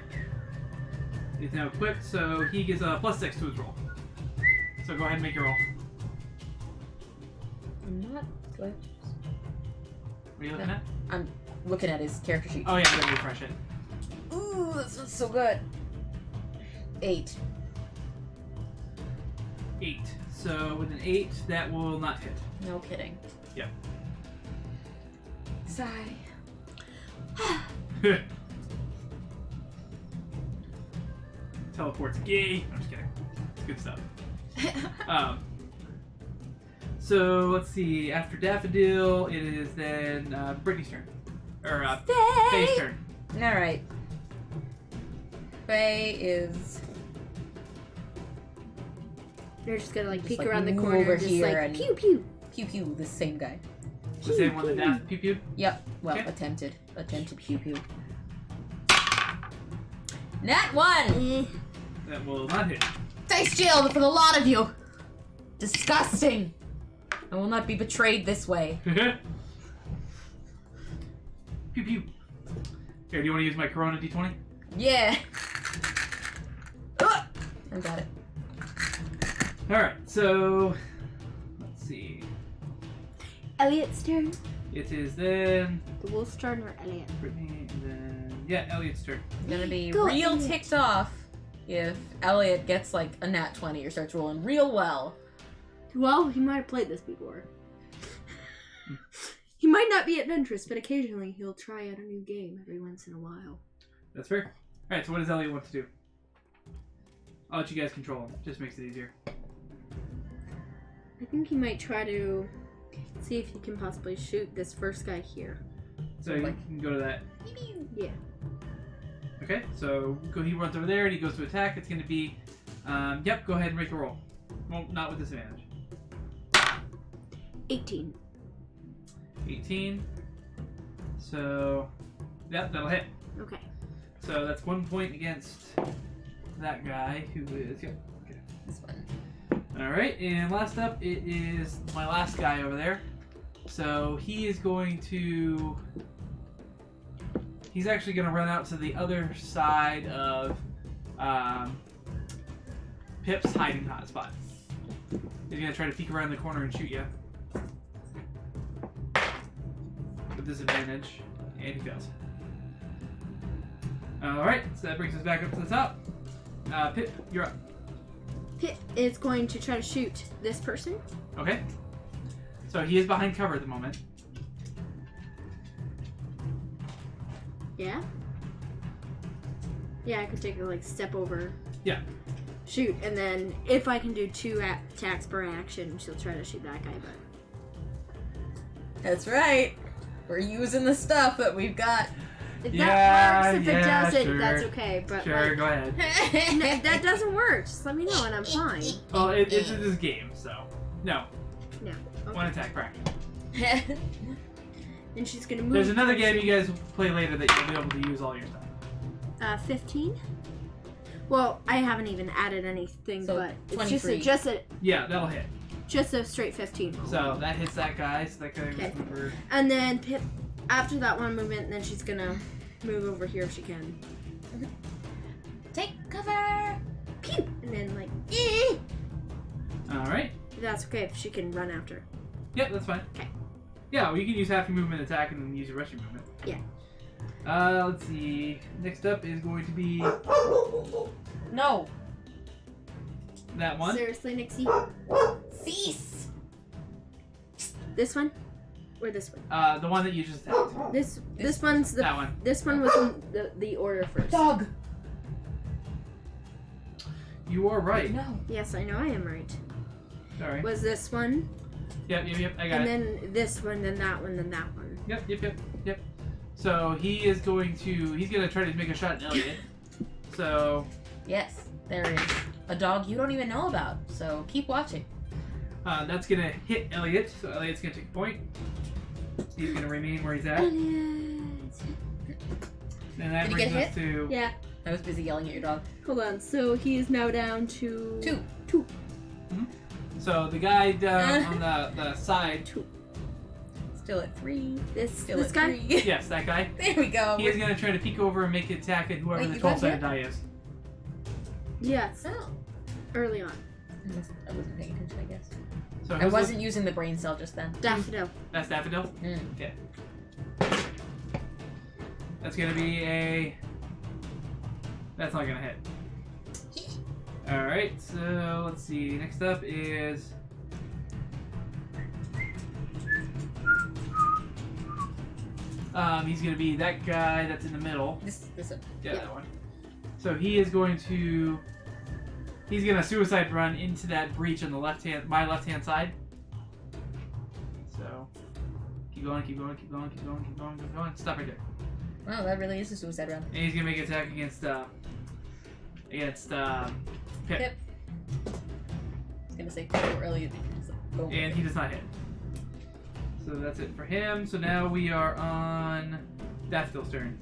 It's now equipped, so he gets a +6 to his roll. So go ahead and make your roll. I'm not. Do I? What are you looking at? I'm looking at his character sheet. Oh yeah, I'm gonna refresh it. Ooh, this one's so good. 8. 8. So with an 8, that will not hit. No kidding. Yep. Sigh. Teleports gay. I'm just kidding. It's good stuff. So let's see. After Daffodil, it is then Brittany's turn, or Faye's turn. All right. Faye is They're just gonna like Just, peek like, around the move corner over and just here like and- pew pew. pew pew. The same guy. The same one that Daff pew pew. Yep. Well, Okay. attempted pew pew. Nat 1! Eh. That will not hit. Dice jail for the lot of you! Disgusting! I will not be betrayed this way. Pew pew. Here, do you want to use my Corona D20? Yeah. I got it. Alright, so let's see. Elliot's turn. It is then The wolf's turn or Elliot? Brittany, and then yeah, Elliot's turn. I'm gonna be Go, real Elliot. ticked off if Elliot gets like a nat 20 or starts rolling real well. Well, he might have played this before. He might not be adventurous, but occasionally he'll try out a new game every once in a while. That's fair. Alright, so what does Elliot want to do? I'll let you guys control him. Just makes it easier. I think he might try to see if he can possibly shoot this first guy here. So you can go to that. Yeah. Okay, so he runs over there and he goes to attack. It's going to be, yep, go ahead and make a roll. Well, not with disadvantage. 18. 18. So, yep, that'll hit. Okay. So that's 1 point against that guy who is, yep. Okay. This one. Alright, and last up, it is my last guy over there. So he is going to... He's actually going to run out to the other side of Pip's hiding hot spot. He's going to try to peek around the corner and shoot you. With disadvantage, and he fails. Alright, so that brings us back up to the top. Pip, you're up. Pip is going to try to shoot this person. Okay. So he is behind cover at the moment. Yeah? Yeah, I could take a step over. Yeah. Shoot, and then if I can do 2 attacks per action, she'll try to shoot that guy, but... That's right. We're using the stuff that we've got. If Yeah, that works, if yeah, it doesn't, sure. that's okay, but Sure, go ahead. that doesn't work. Just let me know and I'm fine. Well, it's this game, so no. No. Okay. One attack per action. And she's gonna move. There's another towards game you guys will play later that you'll be able to use all your stuff. 15? Well, I haven't even added anything, So, but it's 23. Yeah, that'll hit. just a straight 15. So that hits that guy, so that guy Okay. moves over. And then Pip, after that one movement, then she's gonna move over here if she can. Take cover. Pew! And then Alright. that's okay if she can run after. Yep, that's fine. Okay. Yeah, well, you can use half your movement attack and then use your rest of your movement. Yeah. Let's see. Next up is going to be No. that one. Seriously, Nixie? Cease. This one? Or this one? The one that you just attacked. This one's the That one. This one was in the order first. Dog. You are right. No. Yes, I know I am right. Sorry. Was this one, Yep, I got and it. then this one, then that one, then that one. Yep. So he's gonna try to make a shot at Elliot. So Yes, there is a dog you don't even know about. So keep watching. that's gonna hit Elliot. So Elliot's gonna take a point. He's gonna remain where he's at. Elliot. Did And that he brings get us to Yeah. I was busy yelling at your dog. Hold on. So he is now down to 2. 2. so the guy down on the side. Still at 3. This Still this at guy. 3. Yes, that guy. There we go. He is gonna try to peek over and make an attack at whoever Wait, the you got 12-sided hit? die is. Yes. Oh. Early on. I wasn't paying attention, I guess. So I who's wasn't using the brain cell just then. Daffodil. That's Daffodil. Mm. Okay. That's gonna be a. That's not gonna hit. All right. So let's see. Next up is. He's gonna be that guy that's in the middle. This one. Yeah, Yeah. that one. So he is going to. He's gonna suicide run into that breach on the my left hand side. So keep going. Stop right there. Wow, that really is a suicide round. And he's gonna make an attack against Pip. Pip. I was gonna say go early. Go. And he does not hit. So that's it for him. So now we are on Daffodil's turn.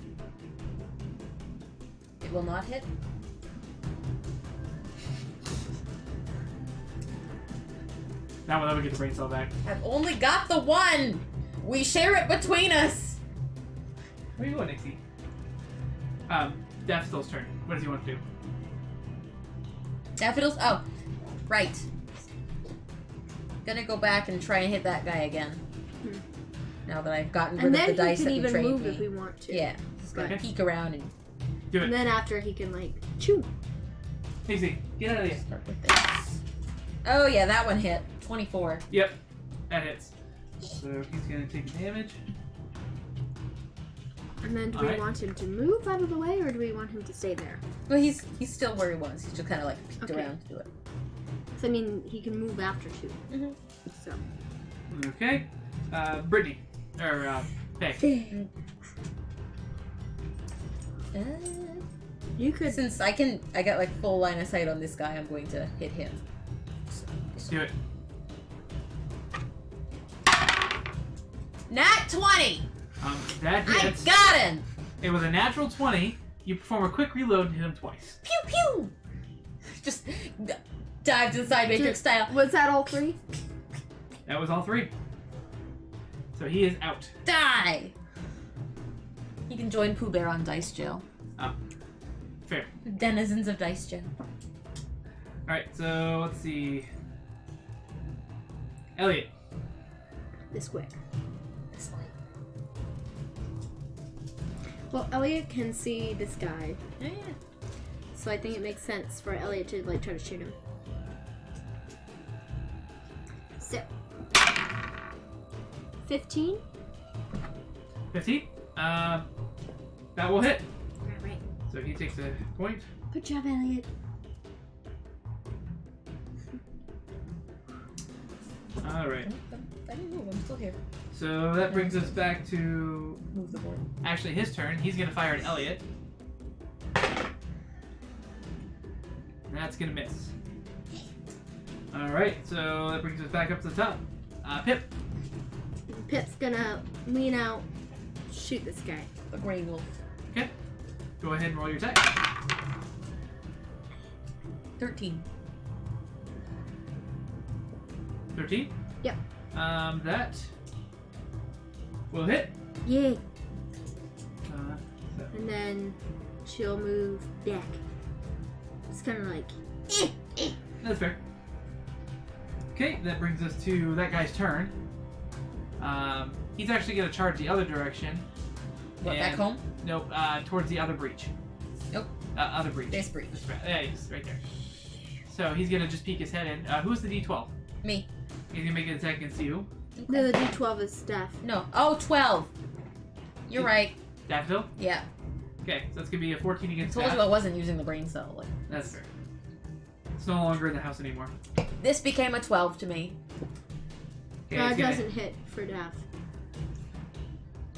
It will not hit. Now we'll never get the brain cell back. I've only got the one! We share it between us! Where you going, Nixie? Daffodil's turn. What does he want to do? Daffodils? Oh, right. Gonna go back and try and hit that guy again. Hmm. Now that I've gotten rid And of then the dice he can that even betrayed move me. if we want to. Yeah, just gonna Okay. peek around and Do And it. then after he can like chew. Nixie, get out of here. start with this. Oh yeah, that one hit. 24. Yep, that hits. So he's gonna take the damage. And then do Alright. we want him to move out of the way or do we want him to stay there? Well, he's still where he was. He's just kind of like peeked Okay. around to do it. So I mean he can move after too. Mhm. So Okay. Brittany. Or, Faye. you could Since I got like full line of sight on this guy, I'm going to hit him. Do it. Nat 20! That I hits. got him! It was a natural 20. You perform a quick reload and hit him twice. Pew pew! Just dived inside Matrix style. was that all three? That was all three. So he is out. Die! He can join Pooh Bear on Dice Jail. Fair. Denizens of Dice Jail. Alright, so let's see. Elliot. This way. This way. Well, Elliot can see this guy, Oh, yeah. so I think it makes sense for Elliot to like try to shoot him. So 15? 15. That will hit. Right. So he takes a point. Good job, Elliot. Alright. I didn't move. I'm still here. So that brings us back to Move the board. actually his turn. He's gonna fire at Elliot. That's gonna miss. Alright, so that brings us back up to the top. Pip. Pip's gonna lean out, shoot this guy. The Grey Wolf. Okay. Go ahead and roll your attack. 13. 13? Yep. That will hit. Yay! So And then she'll move back. It's kind of like, that's fair. Okay, that brings us to that guy's turn. He's actually going to charge the other direction. What, back And- home? Nope, towards the other breach. Nope. Other breach. This breach. That's right. Yeah, he's right there. So he's going to just peek his head in. Who's the D12? Me. He's going to make an attack against you. the D12 is staff. No. Oh, 12. You're right. Daffodil? Yeah. Okay, so that's going to be a 14 I against told you Daff. I wasn't using the brain cell. Like, That's fair. It's no longer in the house anymore. this became a 12 to me. Okay, No, it's it gonna- doesn't hit for Daff.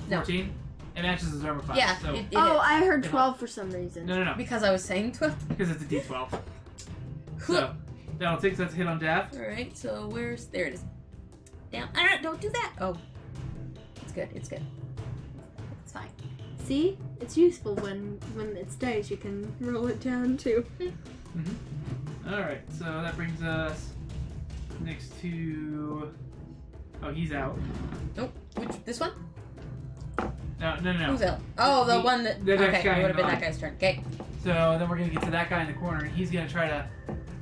No. 14? It matches his armor class. Yeah. So, It Oh, is. I heard Yeah. 12 for some reason. no. Because I was saying 12. Because it's a D12. So, that'll take that's a hit on Daff. Alright, so where's. There it is. Down. Don't do that. Oh. It's good. It's good. It's fine. See? It's useful when it's dice, you can roll it down too. Alright, so that brings us next to. Oh, he's out. Nope. Which. This one? No. Who's out? Oh, the one that. the next Okay, guy it would have been in that guy's turn. Okay. So then we're gonna get to that guy in the corner, and he's gonna try to.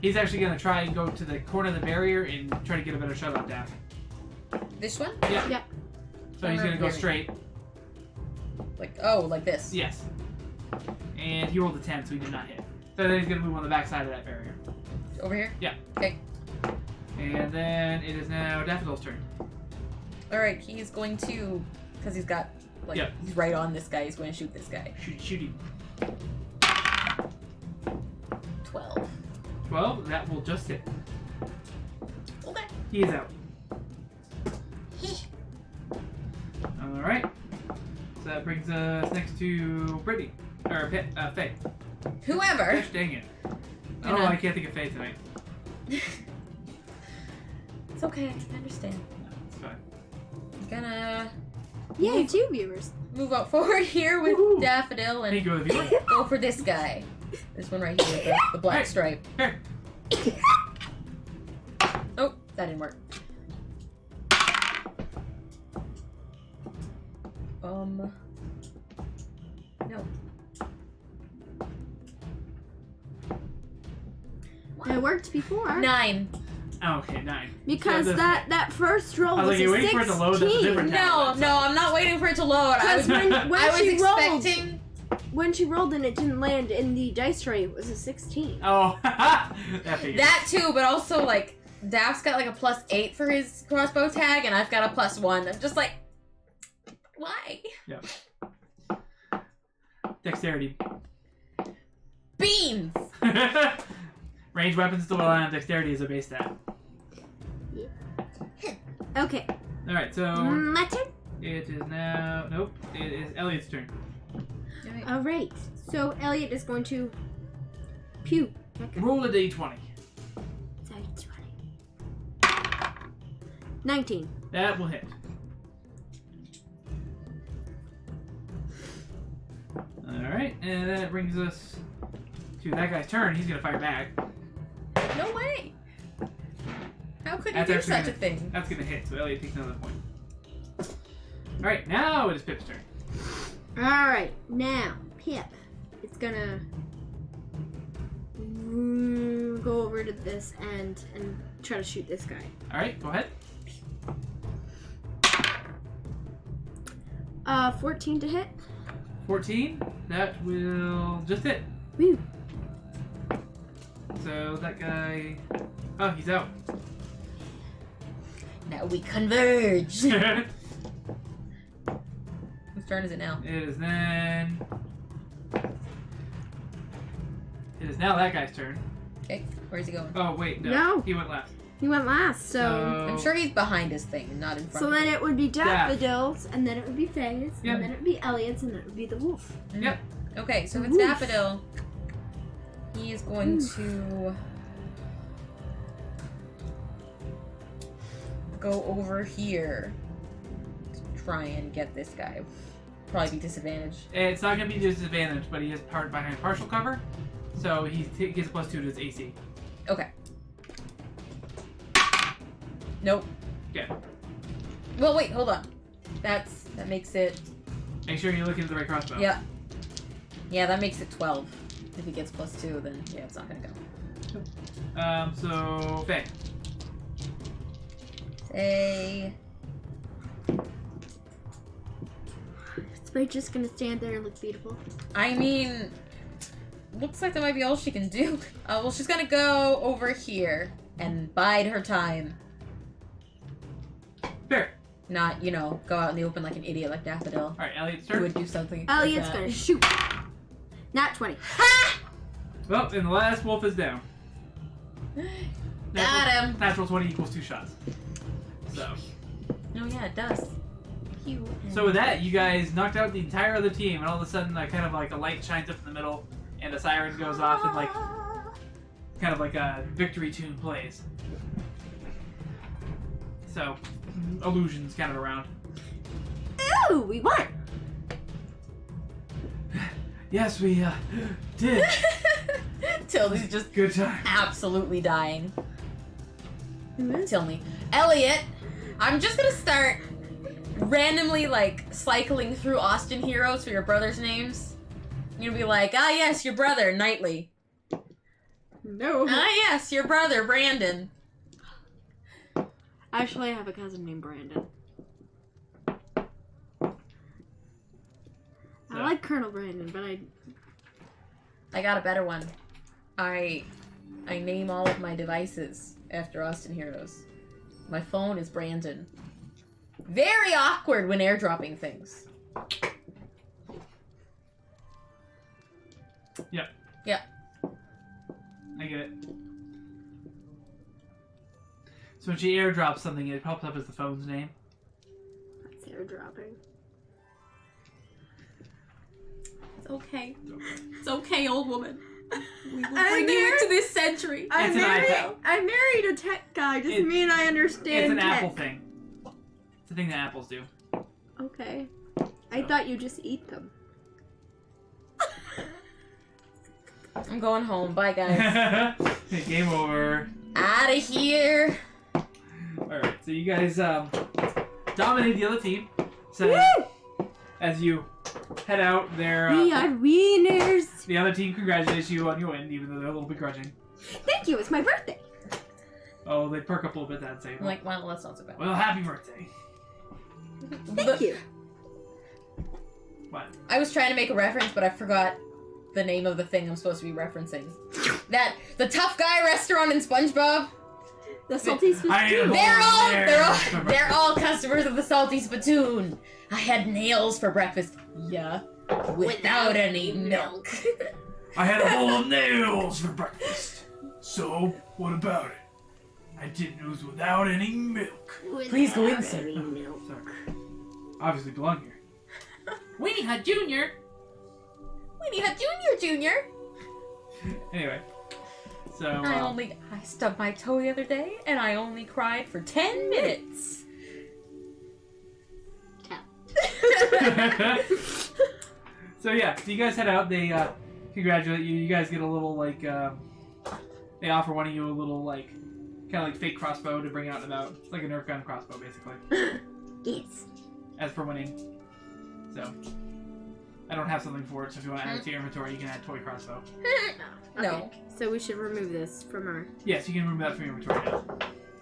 He's actually gonna try and go to the corner of the barrier and try to get a better shot on Daff. This one? Yeah. Yep. So he's Corner gonna of go the straight. Like this. Yes. And he rolled a 10, so he did not hit. So then he's gonna move on the back side of that barrier. Over here? Yeah. Okay. And then it is now Daffodil's turn. Alright, he's going to. Because he's got. Like, Yeah. he's right on this guy. He's going to shoot this guy. Shoot him. 12. 12. That will just hit. Okay. He is out. All right. So that brings us next to Brittany or Faye. Whoever. Gosh dang it! You Oh, know. I can't think of Faye tonight. It's okay. I understand. No, it's fine. I'm gonna Yay, 2 viewers. move up forward here with Woohoo. Daffodil Thank and you, viewer. go for this guy. This one right here with the black Hey. stripe. Here. Oh, that didn't work. No. It worked before. 9. Oh, okay, 9. Because Yeah, that first roll I was was like, you're a waiting 16. for it to load, that's a different No, no, I'm not waiting for it to load. I was, Because when I was she rolled, expecting. when she rolled and it didn't land in the dice tray, it was a 16. Oh, that figures. That too, but also like Daph's got like a +8 for his crossbow tag, and I've got a +1. I'm just like, why? Dexterity. Beans. Range weapons still rely on dexterity as a base stat. Okay. Alright, so My turn? it is now. Nope, it is Elliot's turn. Alright. So Elliot is going to pew. Okay. Roll a d20. Sorry, 20. 19. That will hit. Alright, and then it brings us to that guy's turn. He's gonna fire back. No way. How could you That's do actually such a gonna- thing? That's gonna hit, so Elliot takes another point. Alright, now it is Pip's turn. Alright. Now, Pip is gonna go over to this and try to shoot this guy. Alright, go ahead. 14 to hit. 14. That will just hit. Woo. So that guy. Oh, he's out. Now we converge. It Whose turn is it now? is then. It is now that guy's turn. Okay, where's he going? Oh, wait, no. No. He went last. He went last, so. I'm sure he's behind his thing, and not in front So of then him. it would be Daffodils, and then it would be Faye's, Yep. and then it would be Elliot's, and then it would be the wolf. Yep. Okay, so if it's Oof. Daffodil, he is going to go over here to try and get this guy. Probably be disadvantaged. It's not going to be disadvantage, but he is behind partial cover. So he gets a +2 to his AC. Okay. Nope. Okay. Well, wait, hold on. That makes it. Make sure you're looking at the right crossbow. Yeah. Yeah, that makes it 12. If he gets +2, then yeah, it's not gonna go. So, Faye. Say. Is Faye just gonna stand there and look beautiful? I mean, looks like that might be all she can do. Well, she's gonna go over here and bide her time. Fair. Not, you know, go out in the open like an idiot like Daffodil. Alright, Elliot's Who turn. would do something Elliot's like that. gonna shoot. Nat 20. Well, and the last wolf is down. Got him. Natural 20 equals 2 shots. So. Oh yeah, it does. Cute. So with that, you guys knocked out the entire other team, and all of a sudden, kind of like a light shines up in the middle, and a siren goes off, and like, kind of like a victory tune plays. So, illusions kind of around. Ooh, we won! Yes, we did. Tildy's just Good time. absolutely dying. Who is? Tilly. Elliot, I'm just gonna start randomly like cycling through Austin Heroes for your brother's names. You're gonna be like, ah yes, your brother, Knightley. No. Ah yes, your brother, Brandon. Actually, I have a cousin named Brandon. I like Colonel Brandon, but I got a better one. I name all of my devices after Austin Heroes. My phone is Brandon. Very awkward when airdropping things. Yep. Yeah. I get it. So when she airdrops something, it pops up as the phone's name. that's airdropping. It's okay. It's okay, old woman. We will I bring you never- into this century. I It's an iPad. married a tech guy. Doesn't mean I understand It's an tech. Apple thing. It's a thing that apples do. Okay. I thought you just eat them. I'm going home. Bye, guys. Game over. Out of here. Alright, so you guys dominate the other team. So as you head out there, We are wieners. the other team congratulates you on your win, even though they're a little begrudging. Thank you. It's my birthday. Oh, they perk up a little bit that say, I'm like, well, that's not so bad. well, happy birthday. Thank you. What? I was trying to make a reference, but I forgot the name of the thing I'm supposed to be referencing. The tough guy restaurant in SpongeBob. The salty spittoon. They're all customers of the Salty Spittoon. I had nails for breakfast. Yeah. Without any milk. I had a bowl of nails for breakfast. So, what about it? I didn't it was without any milk. Please go in, sir. Sorry. Obviously belong here. Weenie Hut Jr. Weenie Hut Jr. Anyway. So, I stubbed my toe the other day, and I only cried for 10 minutes. so yeah, so you guys head out, they congratulate you, you guys get a little like they offer one of you a little like kind of like fake crossbow to bring out and about. It's like a Nerf gun crossbow basically. Yes. As for winning. So I don't have something for it, so if you want to add it to your inventory you can add toy crossbow. No. Okay, so we should remove this from our... Yes, you can remove that from your inventory now.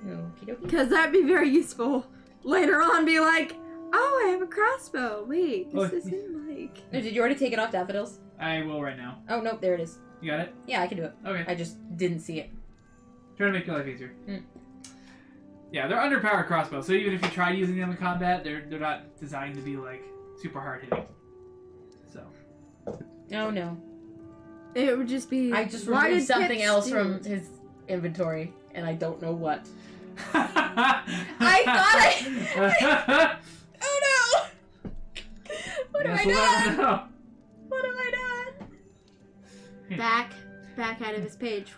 Okie dokie. Because that'd be very useful. Later on, be like, oh, I have a crossbow. Wait, this isn't like... Oh, did you already take it off, Daffodils? I will right now. Oh, nope, there it is. You got it? Yeah, I can do it. Okay. I just didn't see it. Trying to make your life easier. Mm. Yeah, they're underpowered crossbows, so even if you tried using them in combat, they're not designed to be like super hard hitting. So. Oh no. It would just be... I just why removed did something Pip else steal from it? his inventory, and I don't know what. I thought Oh no! What have I done? done? What have I done? Back out of his page.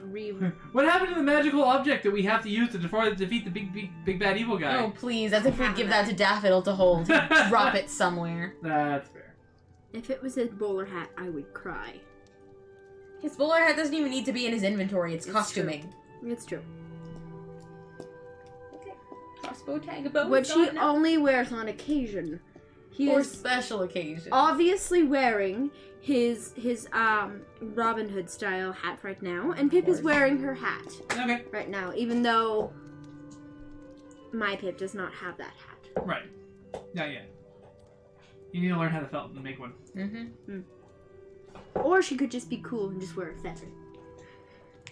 What happened to the magical object that we have to use to defeat the big bad evil guy? Oh please, as if we'd give that to Daffodil to hold. Drop it somewhere. That's fair. If it was a bowler hat, I would cry. His bowler hat doesn't even need to be in his inventory, it's It's costuming. It's true. Okay. Crossbow tag bow. Which he only wears on occasion. He For is special occasions. obviously wearing his Robin Hood style hat right now, and Pip is wearing her hat Okay. right now, even though my Pip does not have that hat. Right. Not yet. You need to learn how to felt and make one. Mm-hmm. Or she could just be cool and just wear a feather.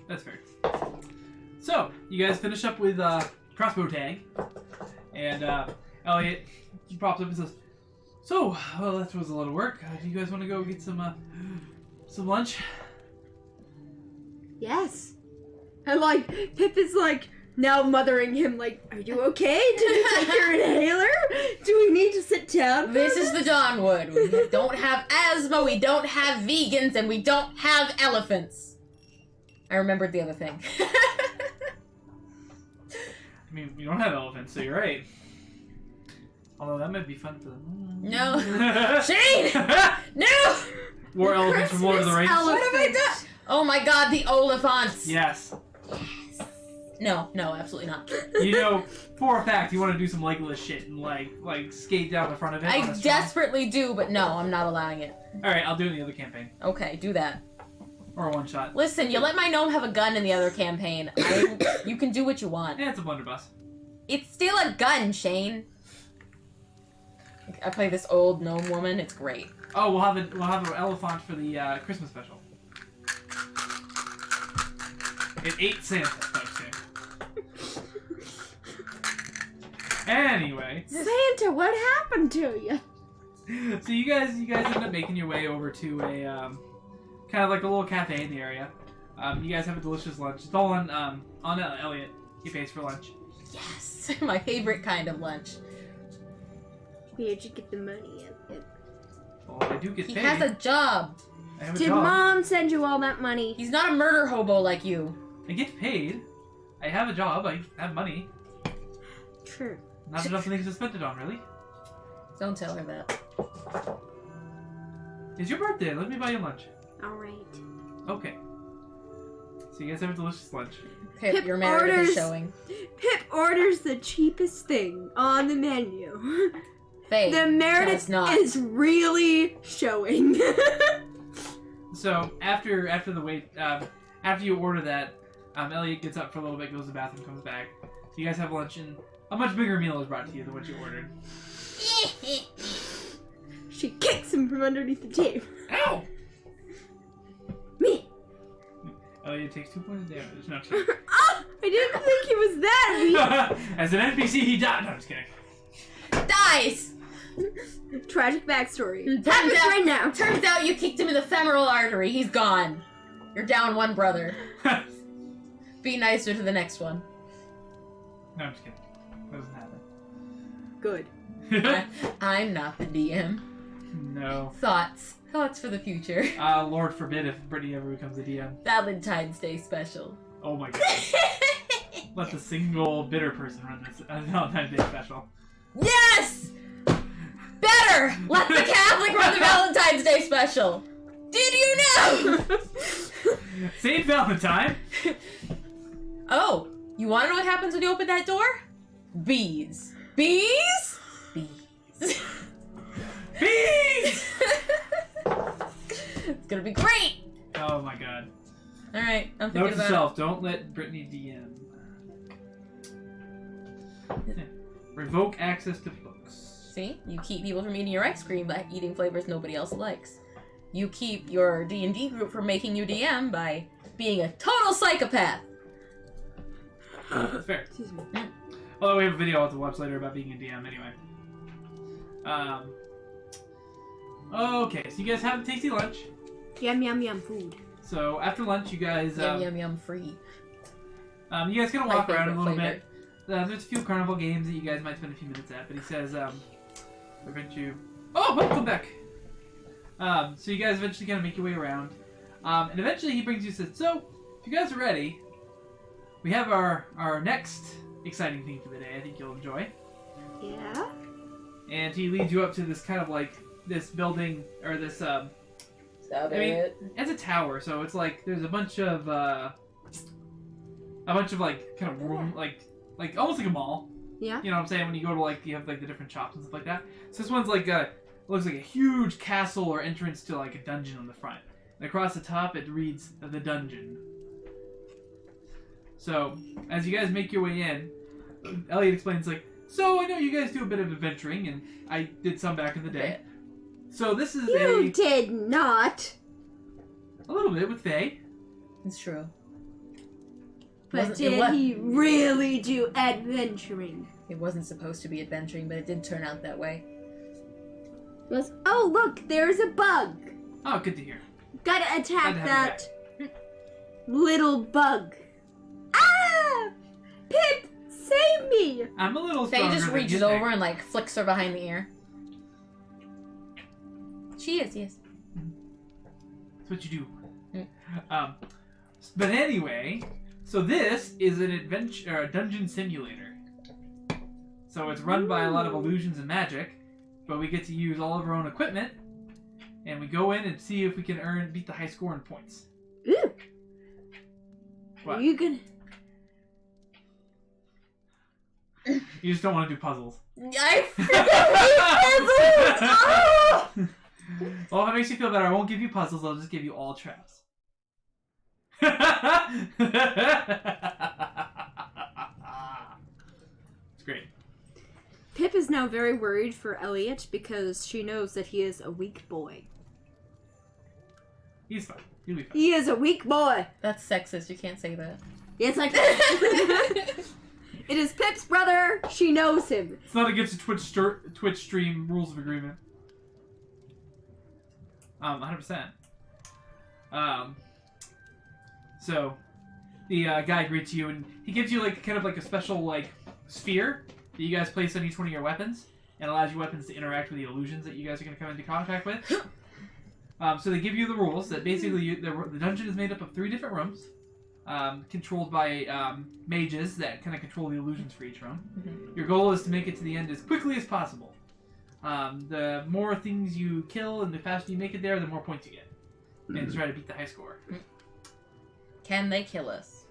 That's fair. So, you guys finish up with crossbow tag, and Elliot pops up and says, "So, well, that was a lot of work. Do you guys want to go get some lunch?" Yes. And like, Pip is like now mothering him like, are you okay? Did you take your inhaler? Do we need to sit down? This is the Dawnwood. We don't have asthma, we don't have vegans, and we don't have elephants. I remembered the other thing. I mean, we don't have elephants, so you're right. Although that might be fun for them. No. Shane! No! War elephants from Lord of the Rings. What have I done? Oh my god, the Oliphants! Yes. No, absolutely not. You know, for a fact, you want to do some Legolas shit and like skate down the front of it. I desperately do, but no, I'm not allowing it. All right, I'll do it in the other campaign Okay, do that. or a one shot. Listen, you let my gnome have a gun in the other campaign. You can do what you want. Yeah, it's a blunderbuss. It's still a gun, Shane. I play this old gnome woman. It's great. Oh, we'll have an elephant for the Christmas special. It ate Santa. No, just kidding. Anyway, Santa, what happened to you? so you guys end up making your way over to a kind of like a little cafe in the area. You guys have a delicious lunch. It's all on Elliot. He pays for lunch. Yes, my favorite kind of lunch. Where'd you get the money? Well, I do get He paid. has a job. I have a Did job. Mom send you all that money? He's not a murder hobo like you. I get paid. I have a job. I have money. True. Not enough things to spend it on, really. Don't tell her that. It's your birthday. Let me buy you lunch. Alright. Okay. So you guys have a delicious lunch. Pip, your merit is orders- showing. Pip orders the cheapest thing on the menu. Faye The Meredith does not. is really showing. So after the wait, after you order that, Elliot gets up for a little bit, goes to the bathroom, comes back. So you guys have lunch, and a much bigger meal is brought to you than what you ordered. She kicks him from underneath the table. Ow! Me. Elliot takes 2 points of damage. No, I'm just Oh, I didn't think he was that weak. kidding. As an NPC, he died. No, I'm just kidding. Dies! Tragic backstory. Turns Happens out- right now. Turns out you kicked him in the femoral artery. He's gone. You're down one brother. Be nicer to the next one. No, I'm just kidding. That doesn't happen. Good. I'm not the DM. No. Thoughts for the future. Lord forbid if Brittany ever becomes a DM. Valentine's Day special. Oh my god. Let the single bitter person run this Valentine's Day special. Yes! Better! Let the Catholic run the Valentine's Day special! Did you know? Saint Valentine? Oh, you want to know what happens when you open that door? Bees. Bees? Bees. Bees! It's gonna be great! Oh my god. Alright, I'm Note thinking to about self, don't let Brittany DM. Revoke access to books. See? You keep people from eating your ice cream by eating flavors nobody else likes. You keep your D&D group from making you DM by being a total psychopath. That's fair. Excuse me. Although we have a video I'll have to watch later about being a DM anyway. Okay, so you guys have a tasty lunch. Yum yum yum food. So after lunch, you guys Yum yum yum free. you guys kind of My walk around a favorite little flavor. bit. There's a few carnival games that you guys might spend a few minutes at, but he says eventually. Oh, welcome back. So you guys eventually kind of make your way around, and eventually he brings you and says, "So, if you guys are ready, we have our next exciting thing for the day. I think you'll enjoy." Yeah? And he leads you up to this kind of like this building or this Stop I mean, it. it's a tower, so it's like there's a bunch of like kind of room like almost like a mall. Yeah? You know what I'm saying? When you go to like you have like the different shops and stuff like that. So this one's like looks like a huge castle or entrance to like a dungeon on the front. And across the top it reads the dungeon. So as you guys make your way in, Elliot explains like, so I know you guys do a bit of adventuring, and I did some back in the day. So this is You did not. a little bit with Faye. It's true. But Wasn't- it did wa- he really do adventuring? It wasn't supposed to be adventuring, but it did turn out that way. Was oh look, there's a bug. Oh, good to hear. Gotta Glad attack to have that little bug. Ah! Pip, save me! I'm a little Faye stronger just than reaches you think. over and like flicks her behind the ear. She is, yes. That's what you do. Mm. But anyway, so this is an adventure, a dungeon simulator. So it's run by a lot of illusions and magic, but we get to use all of our own equipment, and we go in and see if we can beat the high score in points. Ooh. What? Are you gonna? You just don't want to do puzzles. I Oh! Well, if it makes you feel better, I won't give you puzzles. I'll just give you all traps. It's great. Pip is now very worried for Elliot because she knows that he is a weak boy. He's fine. He'll be fine. He is a weak boy. That's sexist. You can't say that. It's like it is Pip's brother. She knows him. It's not against the Twitch stream rules of agreement. 100%. So the guy greets you and he gives you like kind of like a special like sphere that you guys place on each one of your weapons and allows your weapons to interact with the illusions that you guys are going to come into contact with. So they give you the rules that basically the dungeon is made up of 3 different rooms, controlled by mages that kind of control the illusions for each room. Mhm. Your goal is to make it to the end as quickly as possible. The more things you kill and the faster you make it there, the more points you get. And try to beat the high score. Can they kill us?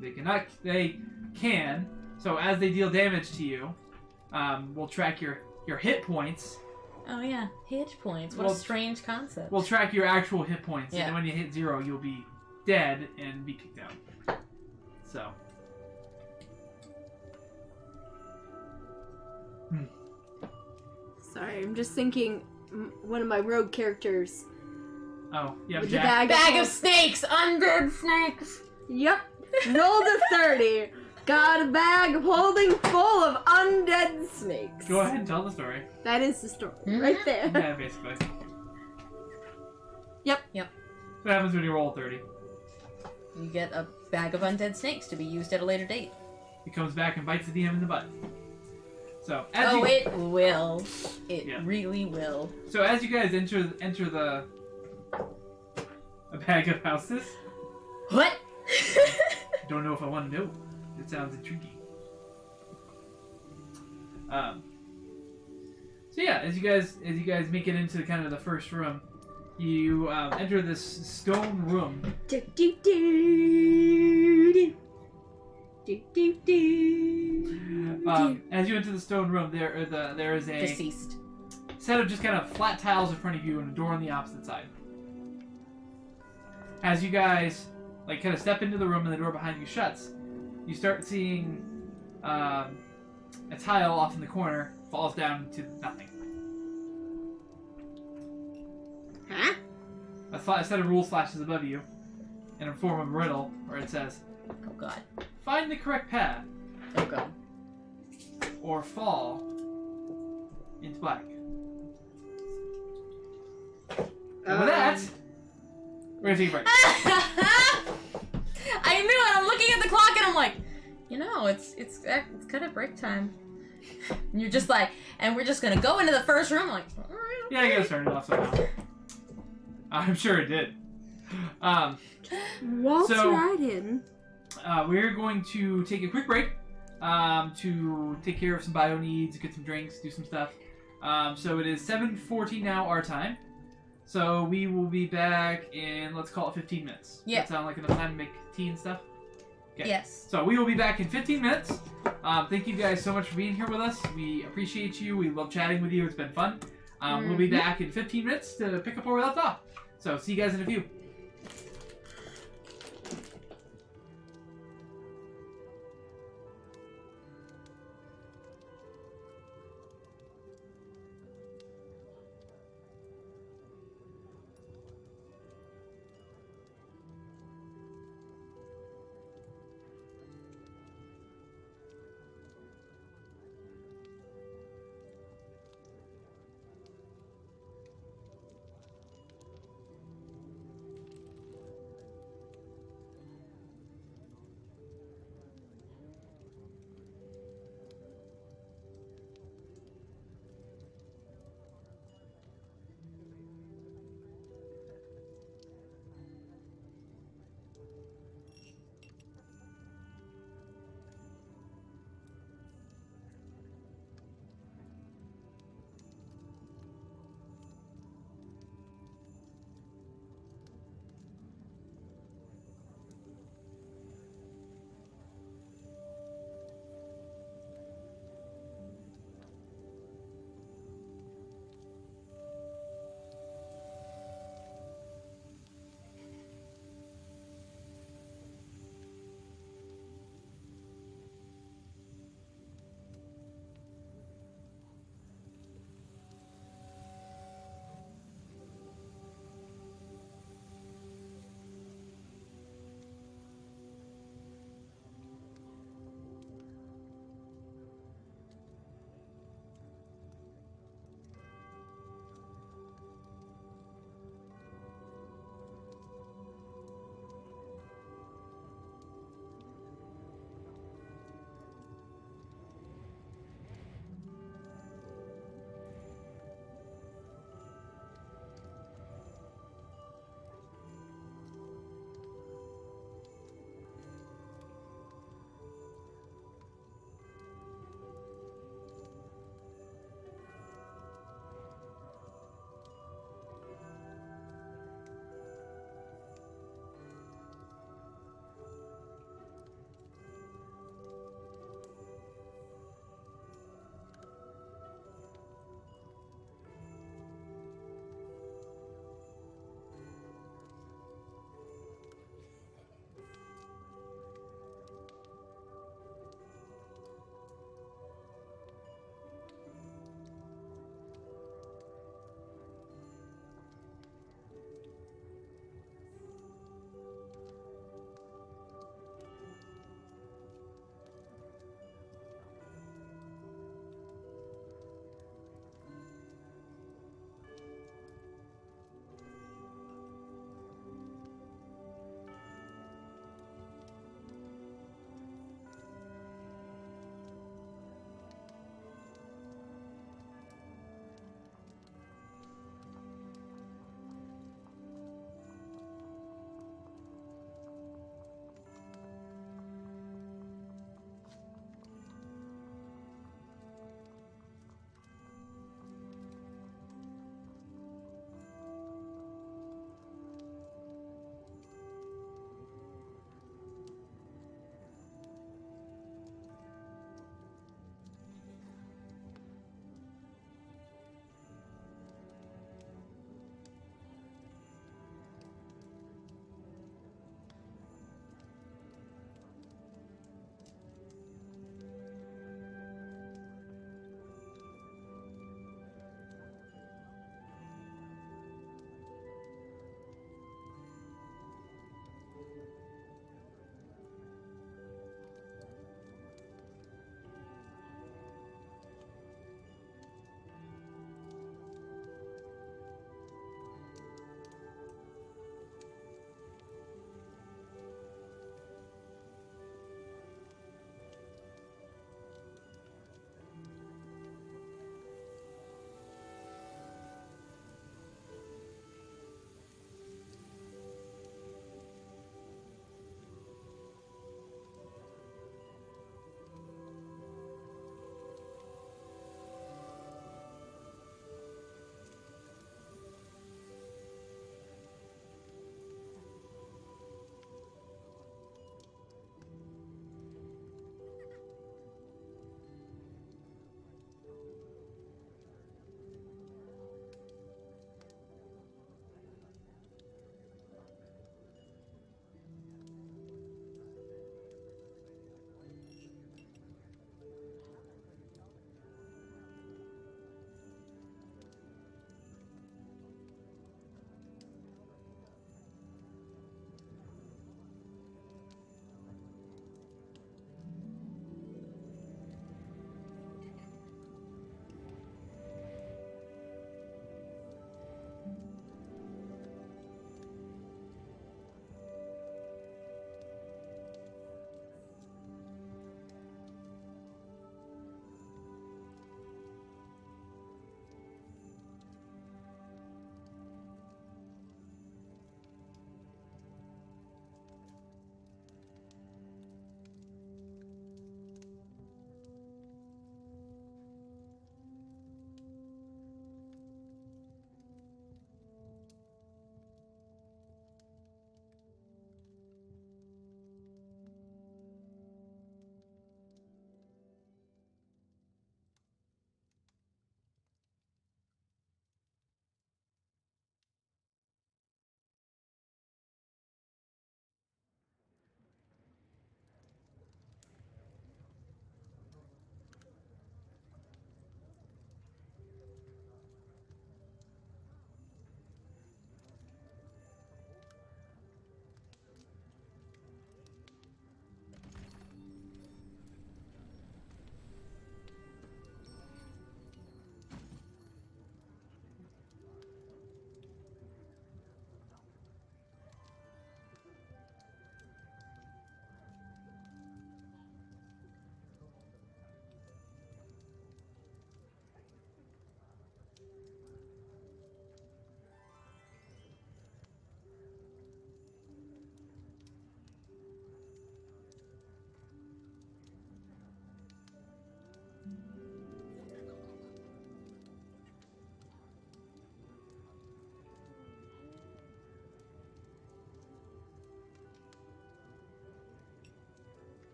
They cannot. They can. So as they deal damage to you, we'll track your hit points. Oh yeah, hit points. What Well, a strange concept. We'll track your actual hit points, Yeah. and then when you hit 0, you'll be dead and be kicked out. So. Sorry, I'm just thinking one of my rogue characters. Oh, yeah, With the Jack. Bag of snakes! Undead snakes! Yep. Rolled a 30. Got a bag holding full of undead snakes. Go ahead and tell the story. That is the story. Mhm. Right there. Yeah, basically. Yep. What happens when you roll 30? You get a bag of undead snakes to be used at a later date. He comes back and bites the DM in the butt. So as Oh, you, it will. It Yeah. really will. So as you guys enter the a bag of houses. What? Don't know if I want to know. It sounds intriguing. So yeah, as you guys make it into kind of the first room, you enter this stone room. Do, do, do, do. Do, do, do. As you enter the stone room, there is a Deceased. set of just kind of flat tiles in front of you and a door on the opposite side. As you guys like kind of step into the room and the door behind you shuts, you start seeing a tile off in the corner falls down to nothing. Huh? A set of rules flashes above you in a form of a riddle where it says, Oh god. find the correct path Oh god. or fall into black. And with that, we're gonna take a break. I knew it. I'm looking at the clock and I'm like, you know, it's kind of break time. And you're just like, and we're just gonna go into the first room. Like, Yeah, I gotta start it off somehow. I'm sure it did. Waltz So- right in. We're going to take a quick break to take care of some bio needs, get some drinks, do some stuff. So it is 7:40 now our time. So we will be back in, let's call it 15 minutes. Yeah. Does that sound like enough time to make tea and stuff? Okay. yes. So we will be back in 15 minutes. Thank you guys so much for being here with us. We appreciate you. We love chatting with you. It's been fun. We'll be back in 15 minutes to pick up where we left off. So see you guys in a few.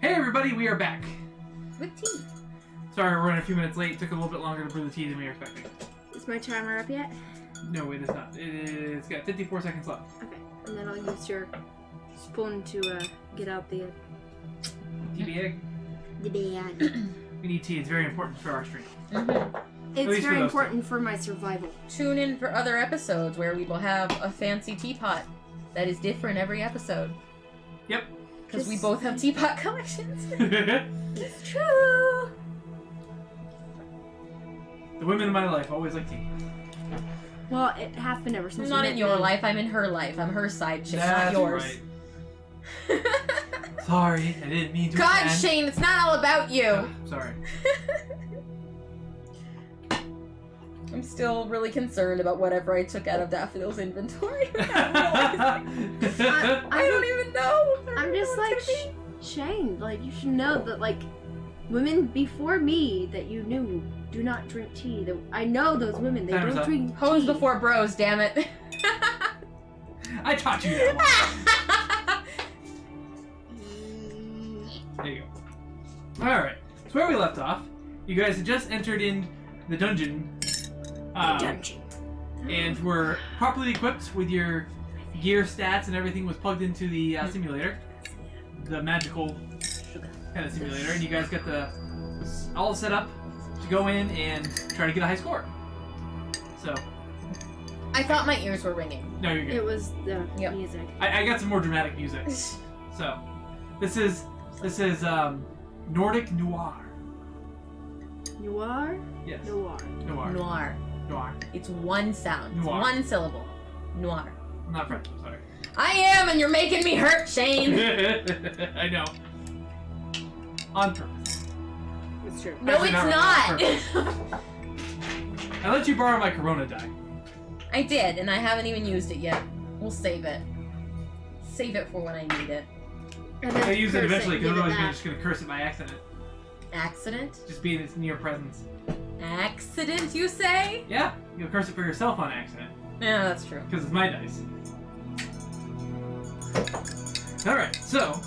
Hey everybody, we are back. With tea. Sorry, we're running a few minutes late. It took a little bit longer to brew the tea than we were expecting. Is my timer up yet? No, it is not. It's got 54 seconds left. Okay. And then I'll use your spoon to get out the Tea bag. bag. We need tea. It's very important for our stream. Mm-hmm. It's least for very those important for my survival. Tune in for other episodes where we will have a fancy teapot that is different every episode. Yep. Because we Just- both have teapot collections. The It's true. women in my life always like tea. Well, it has been ever since. I'm you not met in your me. life, I'm in her life. I'm her side chick, That's not yours. right. Sorry, I didn't mean to. God, offend. Shane, it's not all about you. Sorry. I'm still really concerned about whatever I took out of Daffodil's inventory. I I don't even know. I'm just like Shane. Like you should know that like women before me that you knew do not drink tea. I know those women. They Time's don't up. drink Hoes tea. before bros, damn it. I taught you that one. There you go. Alright. So where we left off, you guys had just entered in the dungeon. Dungeon. And were properly equipped with your gear stats and everything was plugged into the simulator. The magical kind of simulator. And you guys got all set up to go in and try to get a high score. So, I thought my ears were ringing. no, you're good. It was the Yep. music. I got some more dramatic music. So, this is Nordic Noir. Noir. Yes. Noir. Noir. Noir. Noir. It's one sound. It's Noir. one syllable. Noir. I'm not French, I'm sorry. I am, and you're making me hurt, Shane. I know. On purpose. It's true. No, Actually, it's not not. I let you borrow my Corona die. I did, and I haven't even used it yet. We'll save it. Save it for when I need it. And then I'll use it curse eventually because give it otherwise I'm back. just going to curse it by accident. Accident? Just be in its near presence. Accident, you say? Yeah, you'll curse it for yourself on accident. Yeah, that's true. Because it's my dice. Alright, so,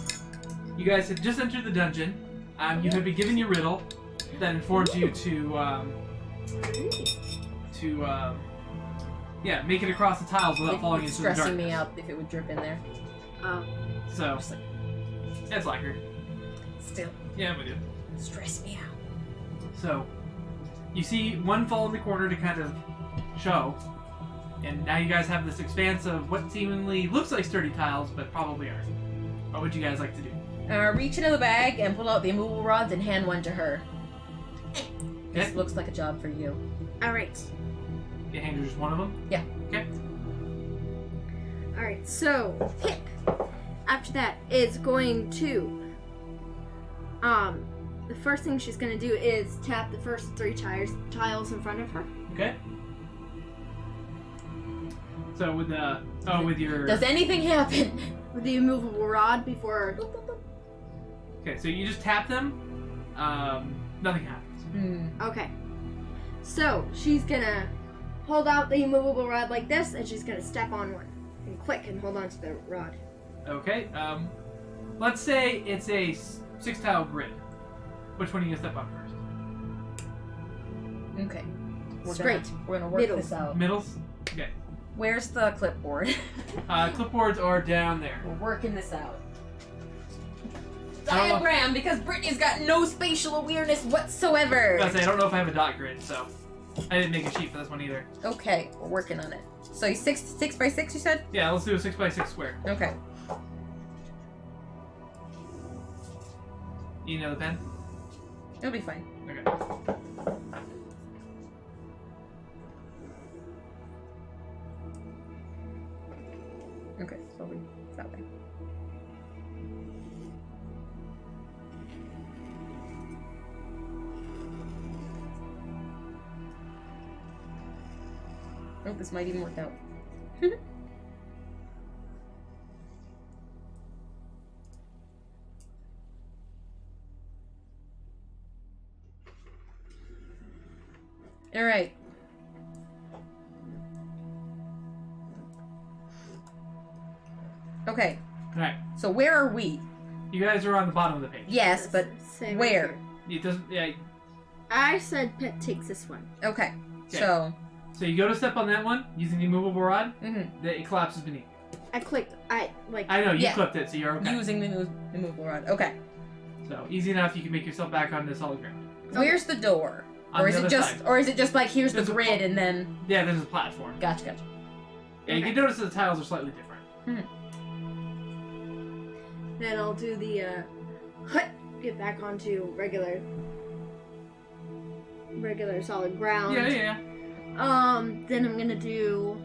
you guys had just entered the dungeon. You had been given your riddle that informs you to make it across the tiles without falling It's into the stressing darkness. me out if it would drip in there. Oh. So, Just like, that's like her. still, Yeah, I'm with you. stress me out. So, you see one fall in the corner to kind of show, and now you guys have this expanse of what seemingly looks like sturdy tiles, but probably aren't. What would you guys like to do? Reach into the bag and pull out the immovable rods and hand one to her. This Okay. looks like a job for you. All right. You hand her just one of them? Yeah. Okay. All right. So Pip, after that, is going to the first thing she's gonna do is tap the first 3 tiles in front of her. Okay. So with with your Does anything happen? With the immovable rod before. okay, so you just tap them. Nothing happens. Okay. So she's gonna hold out the immovable rod like this, and she's gonna step on one and click and hold on to the rod. Okay. Let's say it's a 6-tile grid. Which one are you gonna step on first? Okay. Straight. We're gonna work Middle. this out. Middles. Okay. Where's the clipboard? Clipboards are down there. We're working this out. I don't know. Diagram, because Brittany's got no spatial awareness whatsoever. I don't know if I have a dot grid, so I didn't make a sheet for this one either. Okay, we're working on it. So 6 by 6, you said? Yeah, let's do a 6x6 square. Okay. You know the pen? It'll be fine. Okay. Okay, so we that way. Oh, this might even work out. All right. Okay. Alright. So where are we? You guys are on the bottom of the page. Yes, but Same where? here. It doesn't. Yeah. I said Pip takes this one. Okay. Okay. So. So you go to step on that one using the immovable rod. Mm-hmm. It collapses beneath. I clicked. I know you Yeah. clipped it, so you're okay. Using the immovable rod. Okay. So easy enough. You can make yourself back onto solid ground. Where's the door? On Or is the it other just, side. or is it just like here's There's the a grid and then? Yeah, there's a platform. Gotcha. Yeah, you Okay. can notice that the tiles are slightly different. Then I'll do the get back onto regular solid ground. Yeah. Then I'm gonna do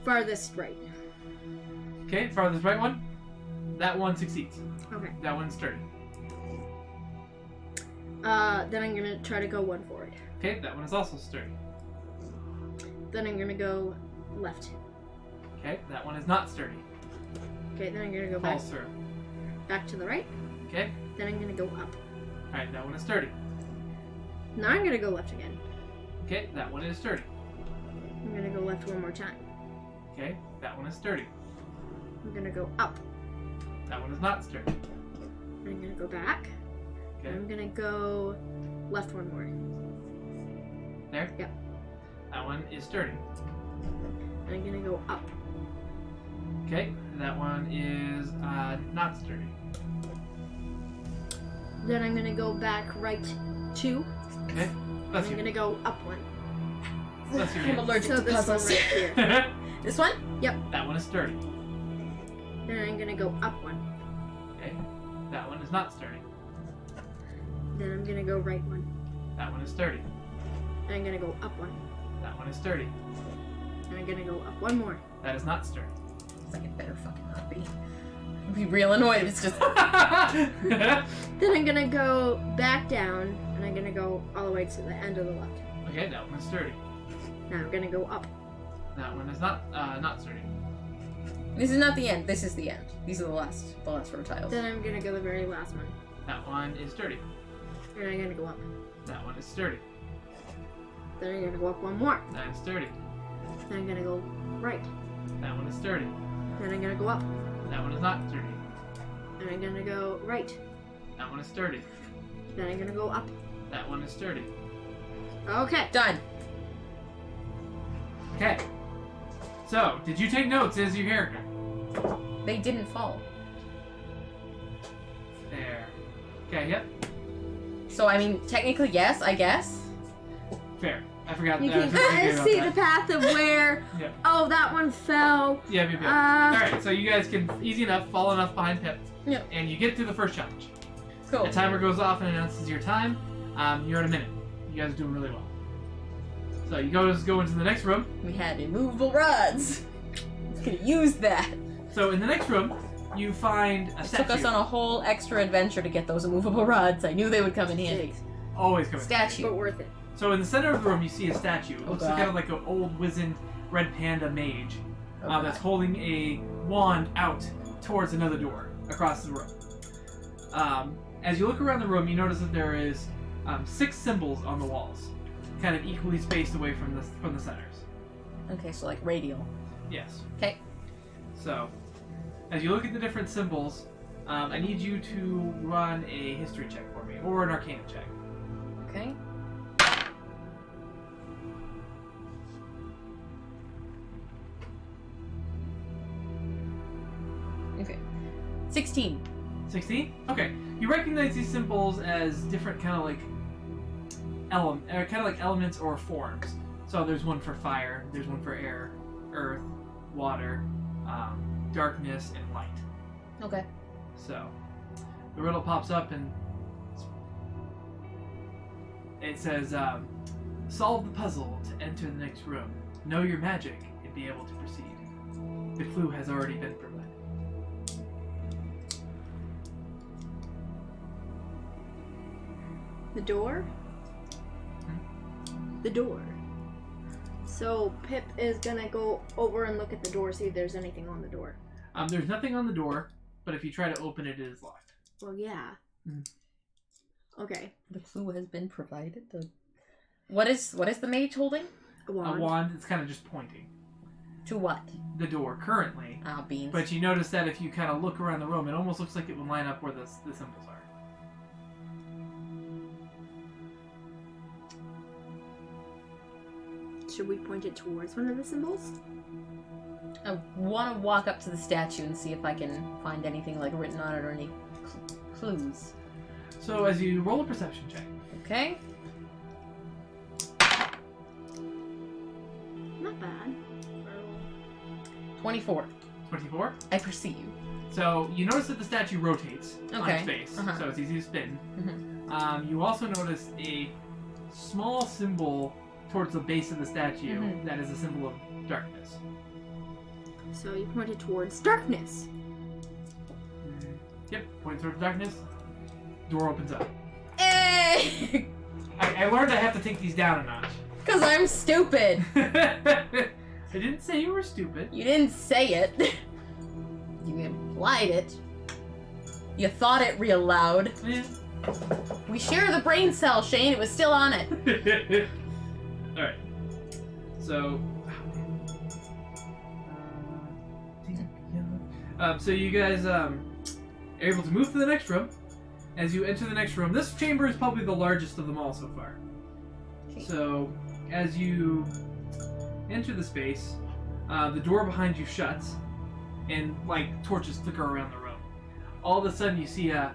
farthest right. Okay, farthest right one. That one succeeds. Okay. That one's sturdy. Then I'm gonna try to go one forward. Okay, that one is also sturdy. Then I'm gonna go left. Okay, that one is not sturdy. Okay, then I'm gonna go back Falls through. to the right. Okay, Then I'm gonna go up. alright, that one is sturdy. Now I'm gonna go left again. Okay, that one is sturdy. I'm gonna go left one more time. Okay, that one is sturdy. I'm gonna go up. That one is not sturdy. I'm gonna go back. Okay, I'm gonna go left one more. there? Yep. That one is sturdy. I'm gonna go up. Okay, that one is not sturdy. Then I'm gonna go back right two. Okay, that's I'm you. gonna go up one. That's I'm your allergic So to this one puzzles. right here. This one? That one is sturdy. Then I'm gonna go up one. Okay, that one is not sturdy. Then I'm gonna go right one. That one is sturdy. Then I'm gonna go up one. That one is sturdy. And I'm gonna go up one more. That is not sturdy. It's like it better fucking not be. I'd be real annoyed if it's just. Then I'm gonna go back down, and I'm gonna go all the way to the end of the left. Okay, that one is sturdy. Now I'm gonna go up. That one is not sturdy. This is not the end. This is the end. These are the last row tiles. Then I'm gonna go the very last one. That one is sturdy. And I'm gonna go up. That one is sturdy. Then I'm gonna go up one more. That is sturdy. Then I'm gonna go right. That one is sturdy. Then I'm gonna go up. That one is not sturdy. Then I'm gonna go right. That one is sturdy. Then I'm gonna go up. That one is sturdy. Okay. Done. Okay. So, did you take notes as your character? They didn't fall. There. Okay, yep. So I mean, technically yes, I guess. Fair. I forgot You that. can see the path of where. Yep. Oh, that one fell. Yep. Uh, Alright, so you guys can easy enough fall enough behind Pip. Yep. And you get through the first challenge. Cool. The timer goes off and announces your time. You're at a minute. You guys are doing really well. So you go into the next room. We had immovable rods. Could use that. So in the next room, you find a It statue. took us on a whole extra adventure to get those immovable rods. I knew they would come in handy. Always coming. Statue. But worth it. So in the center of the room, you see a statue. It Oh, looks God. kind of like an old wizened red panda mage Oh, that's God. holding a wand out towards another door across the room. As you look around the room, you notice that there is 6 symbols on the walls, kind of equally spaced away from the centers. Okay, so like radial. Yes. Okay. So, as you look at the different symbols, I need you to run a history check for me, or an arcana check. Okay. Okay. 16. 16? Okay. You recognize these symbols as different kind of like elements or forms. So there's one for fire, there's one for air, earth, water, darkness, and light. Okay. So the riddle pops up and it says, solve the puzzle to enter the next room. Know your magic and be able to proceed. The clue has already been provided. The door? The door. So Pip is gonna go over and look at the door, see if there's anything on the door. There's nothing on the door, but if you try to open it, it is locked. Well, yeah. Mm. Okay. The clue has been provided. What is the mage holding? A wand. A wand, it's kind of just pointing. To what? the door currently. Ah, beans. But you notice that if you kind of look around the room, it almost looks like it would line up where the symbols are. Should we point it towards one of the symbols? I want to walk up to the statue and see if I can find anything like written on it or any clues. So as you roll a perception check. Okay. Not bad. 24. 24. I perceive. So you notice that the statue rotates on Okay. its base, Uh-huh. so it's easy to spin. Mhm. You also notice a small symbol towards the base of the statue Mhm. that is a symbol of darkness. So you point it towards darkness. Yep, point towards darkness. Door opens up. Hey! I learned I have to take these down a notch. Because I'm stupid. I didn't say you were stupid. You didn't say it. You implied it. You thought it real loud. Yeah. We share the brain cell, Shane. It was still on it. Alright. So. So you guys are able to move to the next room. As you enter the next room, this chamber is probably the largest of them all so far. Okay. So as you enter the space, the door behind you shuts, and like torches flicker around the room. All of a sudden, you see the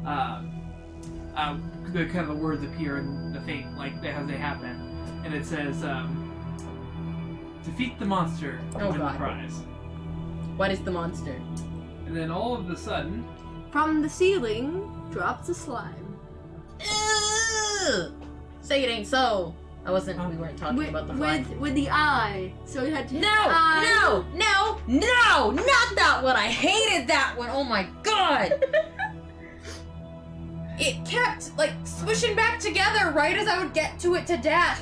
kind of the words appear in the faint, like as they happen, and it says, "Defeat the monster, Oh, win the God. prize." What is the monster? And then all of a sudden, From the ceiling drops a slime. Ugh! Say it ain't so. We weren't talking about the fly. With the eye. So you had to hit No! the eye. No! Not that one! I hated that one! Oh my god! It kept, like, swishing back together right as I would get to it to dash.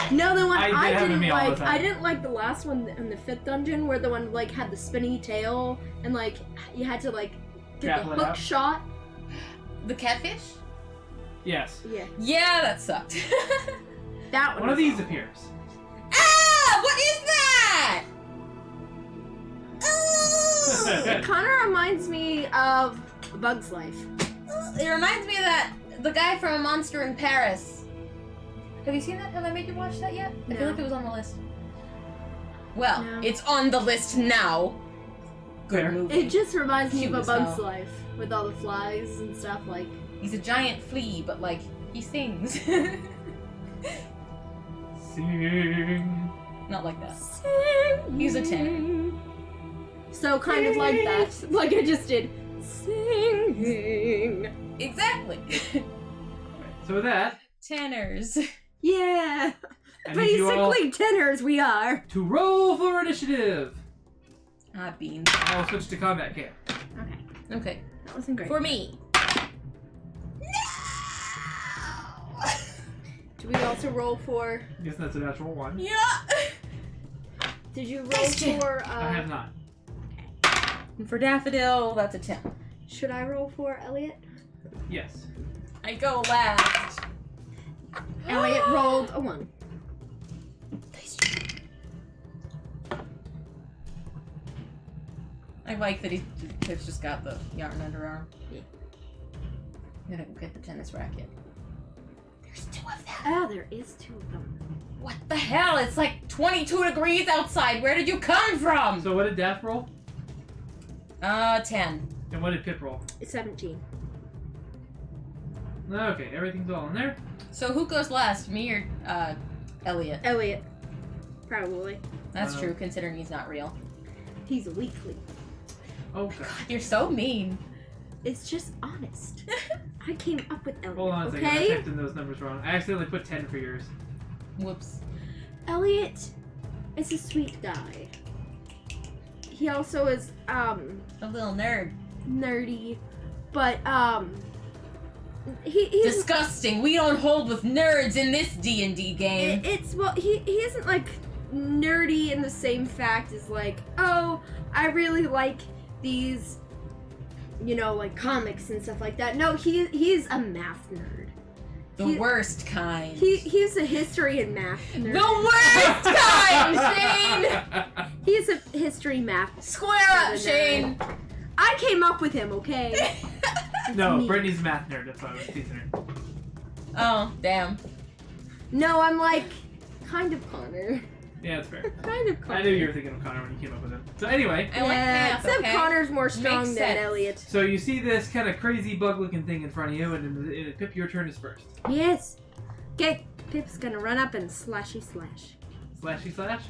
No, the one I I, did happen to didn't me all the like. time. I didn't like the last one in the 5th dungeon where the one like had the spinny tail and like you had to like get Grapple the it hook out. shot. The catfish? yes, Yeah, Yeah, that sucked. that one. one of was these awful. appears. Ah! What is that? It kind of reminds me of A Bug's Life. It reminds me of the guy from A Monster in Paris. Have you seen that? Have I made you watch that yet? I feel No. like it was on the list. Well, No. it's on the list now. Good Fair. movie. It just reminds me Cute of A as Bug's hell. Life with all the flies and stuff. Like He's a giant flea, but like he sings. Sing. Not like that. sing. He's a tenor. So kind of like that, like I just did. Singing. Exactly. So with that, Tenors. Yeah. I need you all Basically tenors we are. to roll for initiative. Ah, beans. I'll switch to combat camp. Okay, Okay. that wasn't great. For me. Do we also roll for? I guess that's a natural one. Yeah. Did you roll Question. for? I have not. And for Daffodil, that's a 10. Should I roll for Elliot? Yes. I go last. Elliot rolled a 1. I like that Pip's just got the yarn underarm. Yeah. Gotta go get the tennis racket. There's 2 of them. Oh, there is 2 of them. What the hell? It's like 22 degrees outside. Where did you come from? So what did Daff roll? 10. And what did Pip roll? It's 17. Okay, everything's all in there. So who goes last? Me or Elliot? Elliot, probably. That's true, considering he's not real. He's a weakling. Okay. You're so mean. It's just honest. I came up with Elliot. Hold on a second. I okay? typed in those numbers wrong. I accidentally put 10 for yours. Whoops. Elliot is a sweet guy. He also is A little nerd. nerdy, but he's Disgusting. We don't hold with nerds in this D&D game. it's well he isn't like nerdy in the same fact as like, oh, I really like these, you know, like comics and stuff like that. No, he's a math nerd. The worst kind. He's a history and math nerd. The worst kind, Shane! He's a history math. Square up, nerd. Shane! I came up with him, okay? No, me. Brittany's a math nerd. That's why I was teasing her. Oh, damn. No, I'm like kind of Connor. Yeah, that's fair. Kind of Connor. I knew you were thinking of Connor when you came up with him. So anyway, I like math, except okay? Connor's more strong Makes than sense. Elliot. so you see this kind of crazy bug-looking thing in front of you, and Pip, your turn is first. Yes. Okay, Pip's gonna run up and slashy slash. Slashy slash.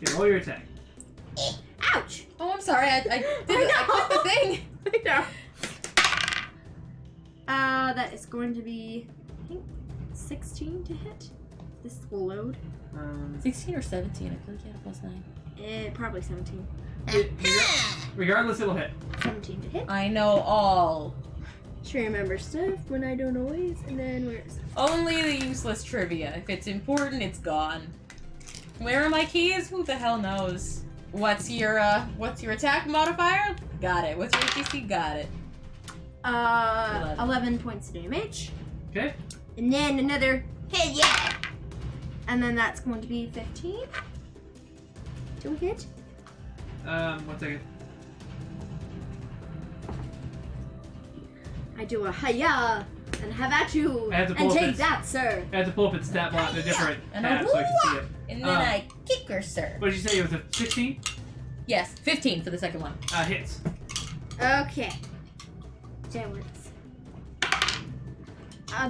Okay, roll your attack. Ouch! Oh, I'm sorry. I clicked the thing. I know. That is going to be, I think, 16 to hit. This will load. 16 or 17. I feel like you had a plus 9. Probably 17. Regardless, it'll hit. 17 to hit. I know all. She remembers stuff when I don't always, and then where's Only the useless trivia. If it's important, it's gone. Where are my keys? Who the hell knows? What's your attack modifier? Got it. What's your ATC? Got it. 11 points of damage. Okay. And then another hit, yeah! And then that's going to be 15 to hit. 1 second. I do a hiya and have at you I have to pull and up take its- that, sir. I have to pull up its stat block in a different And tab so I can see it. And then Uh. I kick her, sir. What did you say? It was a 16? Yes, 15 for the second one. Hits. Okay. Jailers.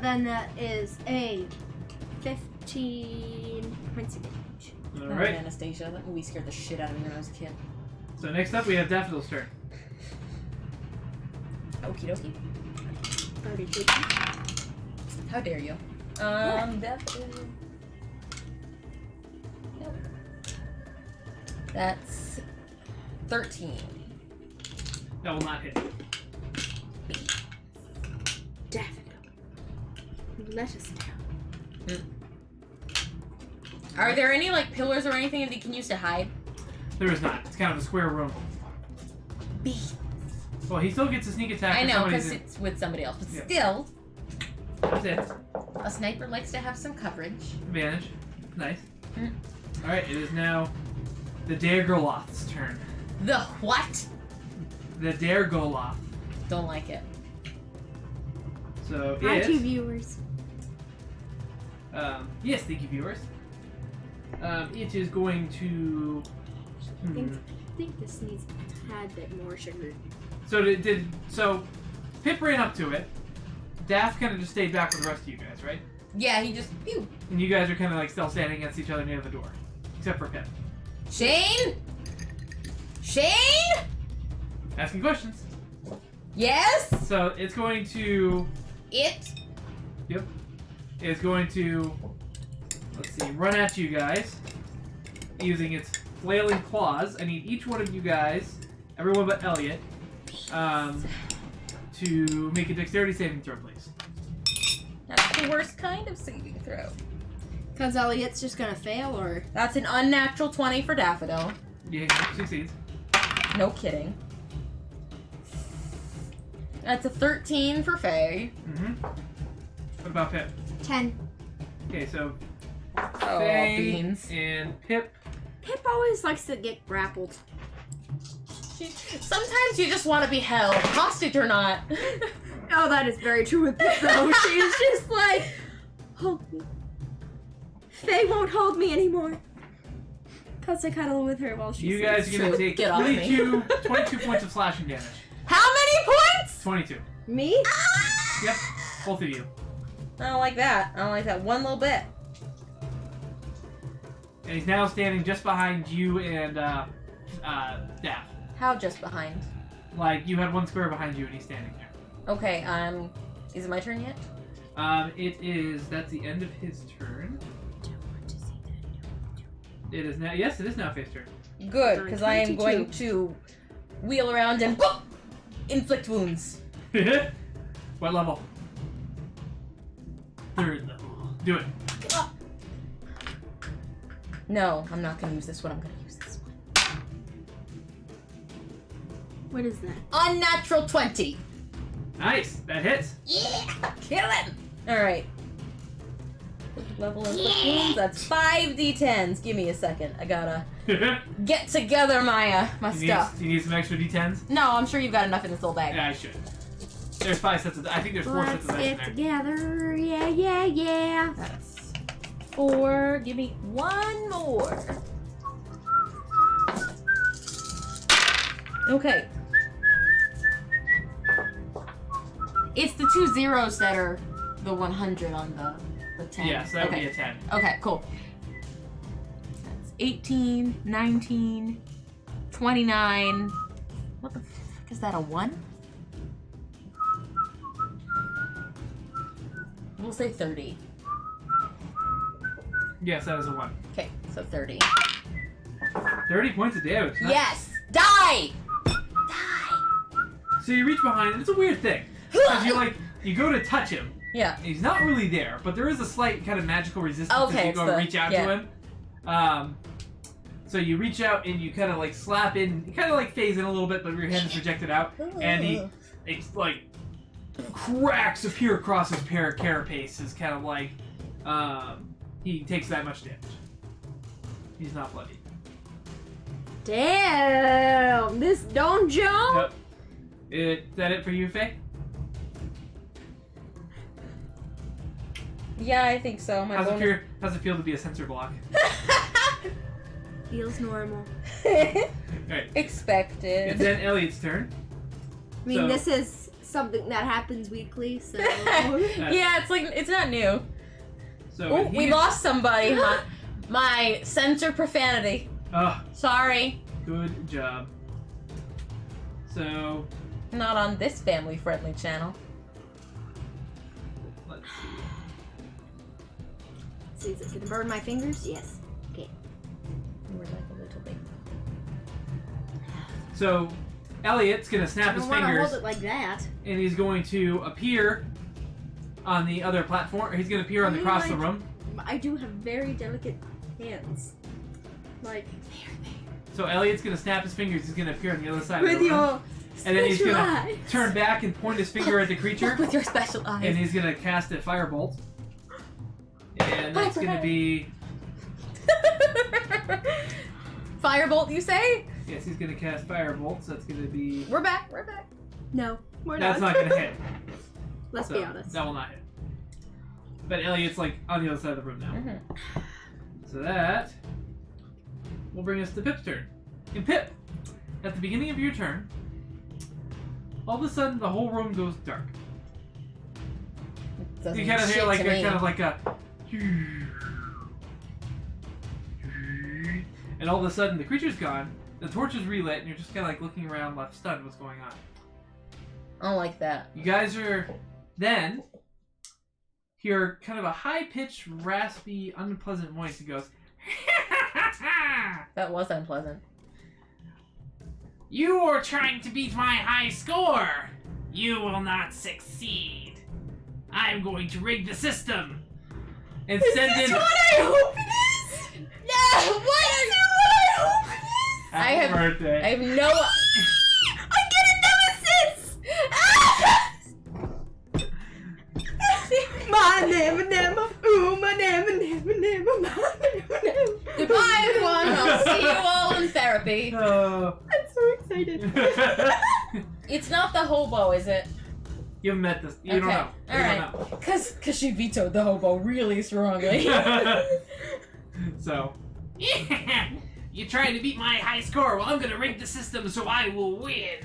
Then that is a 15 points of damage. Oh, Alright. Anastasia, that movie scared the shit out of me when I was a kid. So next up we have Daffodil's turn. Okie dokie. Already taken. How dare you? Daffodil. Nope. That's 13. That will not hit. Daffodil. Let us down. Are there any like pillars or anything that you can use to hide? There is not. It's kind of a square room. B. Well, he still gets a sneak attack. I if know, somebody's because it's with somebody else. But Yeah. still, That's it. a sniper likes to have some coverage. Advantage. Nice. Mm. Alright, it is now the Daregoloth's turn. The what? The Daregoloth. Don't like it. So Hi, it... two viewers. Yes, thank you, viewers. It is going to... I think this needs a tad bit more sugar. So Pip ran up to it. Daff kind of just stayed back with the rest of you guys, right? Yeah, he just pew. And you guys are kind of like still standing against each other near the door. Except for Pip. Shane? Shane? Asking questions. Yes? So it's going to... It? Yep. It's going to... Let's see. Run at you guys. Using its flailing claws. I need each one of you guys, everyone but Elliot, to make a dexterity saving throw, please. That's the worst kind of saving throw. Because Elliot's just gonna fail, or? That's an unnatural 20 for Daffodil. Yeah, he succeeds. No kidding. That's a 13 for Faye. Mm-hmm. What about Pip? 10. Okay, so Oh, Faye beans. and Pip. Pip always likes to get grappled. Sometimes you just want to be held, hostage or not. Oh, that is very true with Pip, though. She's just like, hold me. Faye won't hold me anymore. Because I cuddle with her while she's You guys are going to take Get off me. 22 points of slashing damage. How many points? 22. Me? Yep, both of you. I don't like that. I don't like that one little bit. And he's now standing just behind you and Daff. How just behind? Like, you had one square behind you and he's standing there. Okay, is it my turn yet? That's the end of his turn. It is now, yes, it is now Faye's turn. Good, because I am 22. going to wheel around and inflict wounds. What level? 3rd level. Do it. No, I'm not going to use this one. I'm going to use this one. What is that? Unnatural 20. Nice, that hits. Yeah, kill him. All right. level inflict wounds. That's 5d10s. Give me a second. I gotta get together my stuff. You need some extra d10s? No, I'm sure you've got enough in this little bag. Yeah, I should. There's 5 sets of. I think there's 4 sets Let's of dice in get there. together. Yeah, yeah, yeah. That's 4. Give me 1 more. Okay. It's the 2 zeros that are the 100 on the 10. Yeah, so that would okay. be a 10. Okay, cool. That's 18, 19, 29. What the fuck is that, a 1? We'll say 30. Yes, that is a 1. Okay, so 30. 30 points of damage. Nice. Yes! Die! Die! So you reach behind him. It's a weird thing. Because you go to touch him. Yeah. And he's not really there, but there is a slight kind of magical resistance Okay, as you it's go the- reach out yeah. to him. So you reach out and you kind of like slap in, you kind of like phase in a little bit, but your hand is projected out, and he like cracks appear across his carapace. Is kind of like he takes that much damage. He's not bloody. Damn, this donjon. Yep. Is that it for you, Faye? Yeah, I think so. My bonus- How's it feel to be a sensor block? Feels normal. Alright. Expected. It's then Elliot's turn. I mean, So- this is something that happens weekly, so. Yeah, it's like, it's not new. So Oh, we lost somebody. My censor profanity. Oh, Sorry. good job. So Not on this family-friendly channel. let's See, is it gonna burn my fingers? Yes. Okay. We're like a little bit. So Elliot's gonna I snap his don't want to fingers, hold it like that. and he's going to appear on the other platform. Or he's gonna appear on the across the room. I do have very delicate hands. Like, So Elliot's gonna snap his fingers. He's gonna appear on the other side of with the room, your and then he's special gonna eyes. turn back and point his finger at the creature, Look with your special and eyes. he's gonna cast a firebolt. And that's gonna be Firebolt, you say? yes. He's gonna cast firebolt. So that's gonna be We're back. We're back. No, we're that's not. not gonna hit. Let's So be honest. that will not hit. But Elliot's like on the other side of the room now. Mm-hmm. So that will bring us to Pip's turn. And Pip, at the beginning of your turn, all of a sudden the whole room goes dark. You kind of hear like a kind of like a, and all of a sudden the creature's gone. The torch is relit, and you're just kind of like looking around, left stunned. What's going on? I don't like that. You guys are then hear kind of a high-pitched, raspy, unpleasant voice. It goes, That was unpleasant. "You are trying to beat my high score. You will not succeed. I'm going to rig the system and send in." I hope it is? No! What is it what I hope it is? Happy I have- birthday. I have no. I get a nemesis! My name, name, ooh, my name, name, my name. Goodbye, everyone. I'll see you all in therapy. Oh. I'm so excited. It's not the hobo, is it? You haven't met this. You don't know. You Alright. don't know. Cause she vetoed the hobo really strongly. So, you're trying to beat my high score. Well, I'm gonna rig the system so I will win.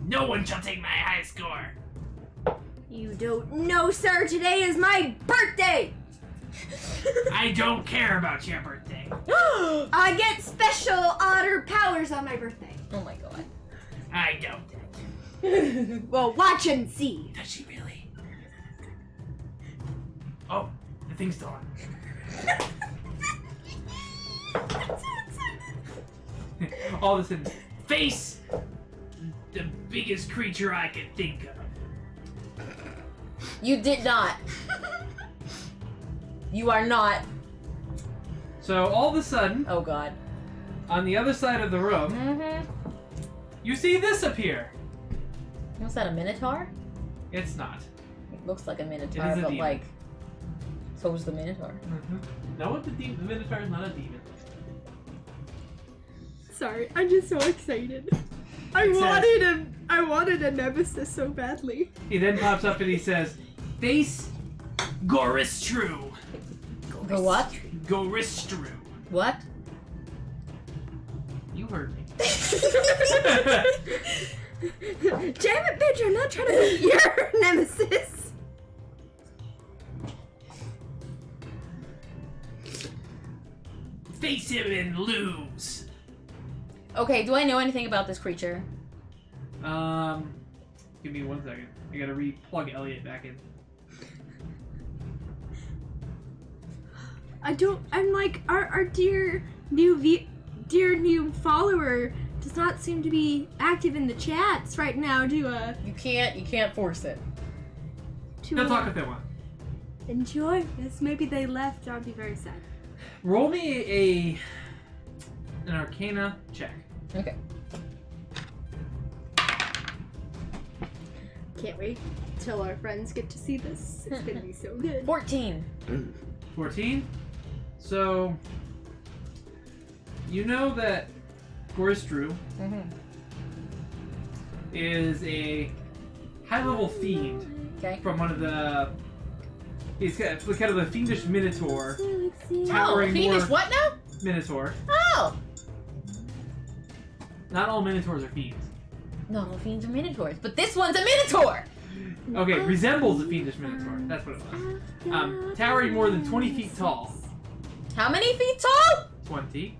No one shall take my high score. You don't know, sir. Today is my birthday. I don't care about your birthday. I get special honor powers on my birthday. Oh my god. I don't. Well, watch and see. Does she really? Oh, the thing's still on. All of a sudden, face the biggest creature I could think of. You did not. You are not. So all of a sudden, Oh god. on the other side of the room, Mm-hmm. you see this appear. What's that, a minotaur? It's not. It looks like a It minotaur, is a but demon. like So was the Minotaur. No, the Minotaur is not a demon. Sorry, I'm just so excited. I wanted a nemesis so badly. He then pops up and he says, "Face Goristru." The what? Goristru. What? You heard me. Damn it, bitch! I'm not trying to be your nemesis. Face him and lose. Okay, do I know anything about this creature? Give me 1 second. I gotta re-plug Elliot back in. I'm like, our dear new follower does not seem to be active in the chats right now to You can't force it. They'll talk if they want. enjoy this. Maybe they left. I'd be very sad. Roll me an Arcana check. Okay. Can't wait till our friends get to see this. It's gonna be so good. 14. 14. So you know that Goristru is a high-level fiend Okay. from one of the. He's kind of a fiendish minotaur. Oh, Towering fiendish more- what now? Minotaur. Oh! Not all minotaurs are fiends. No, fiends are minotaurs, but this one's a minotaur! Okay, resembles a fiendish minotaur. That's what it was. Towering more than 20 feet tall. How many feet tall? 20.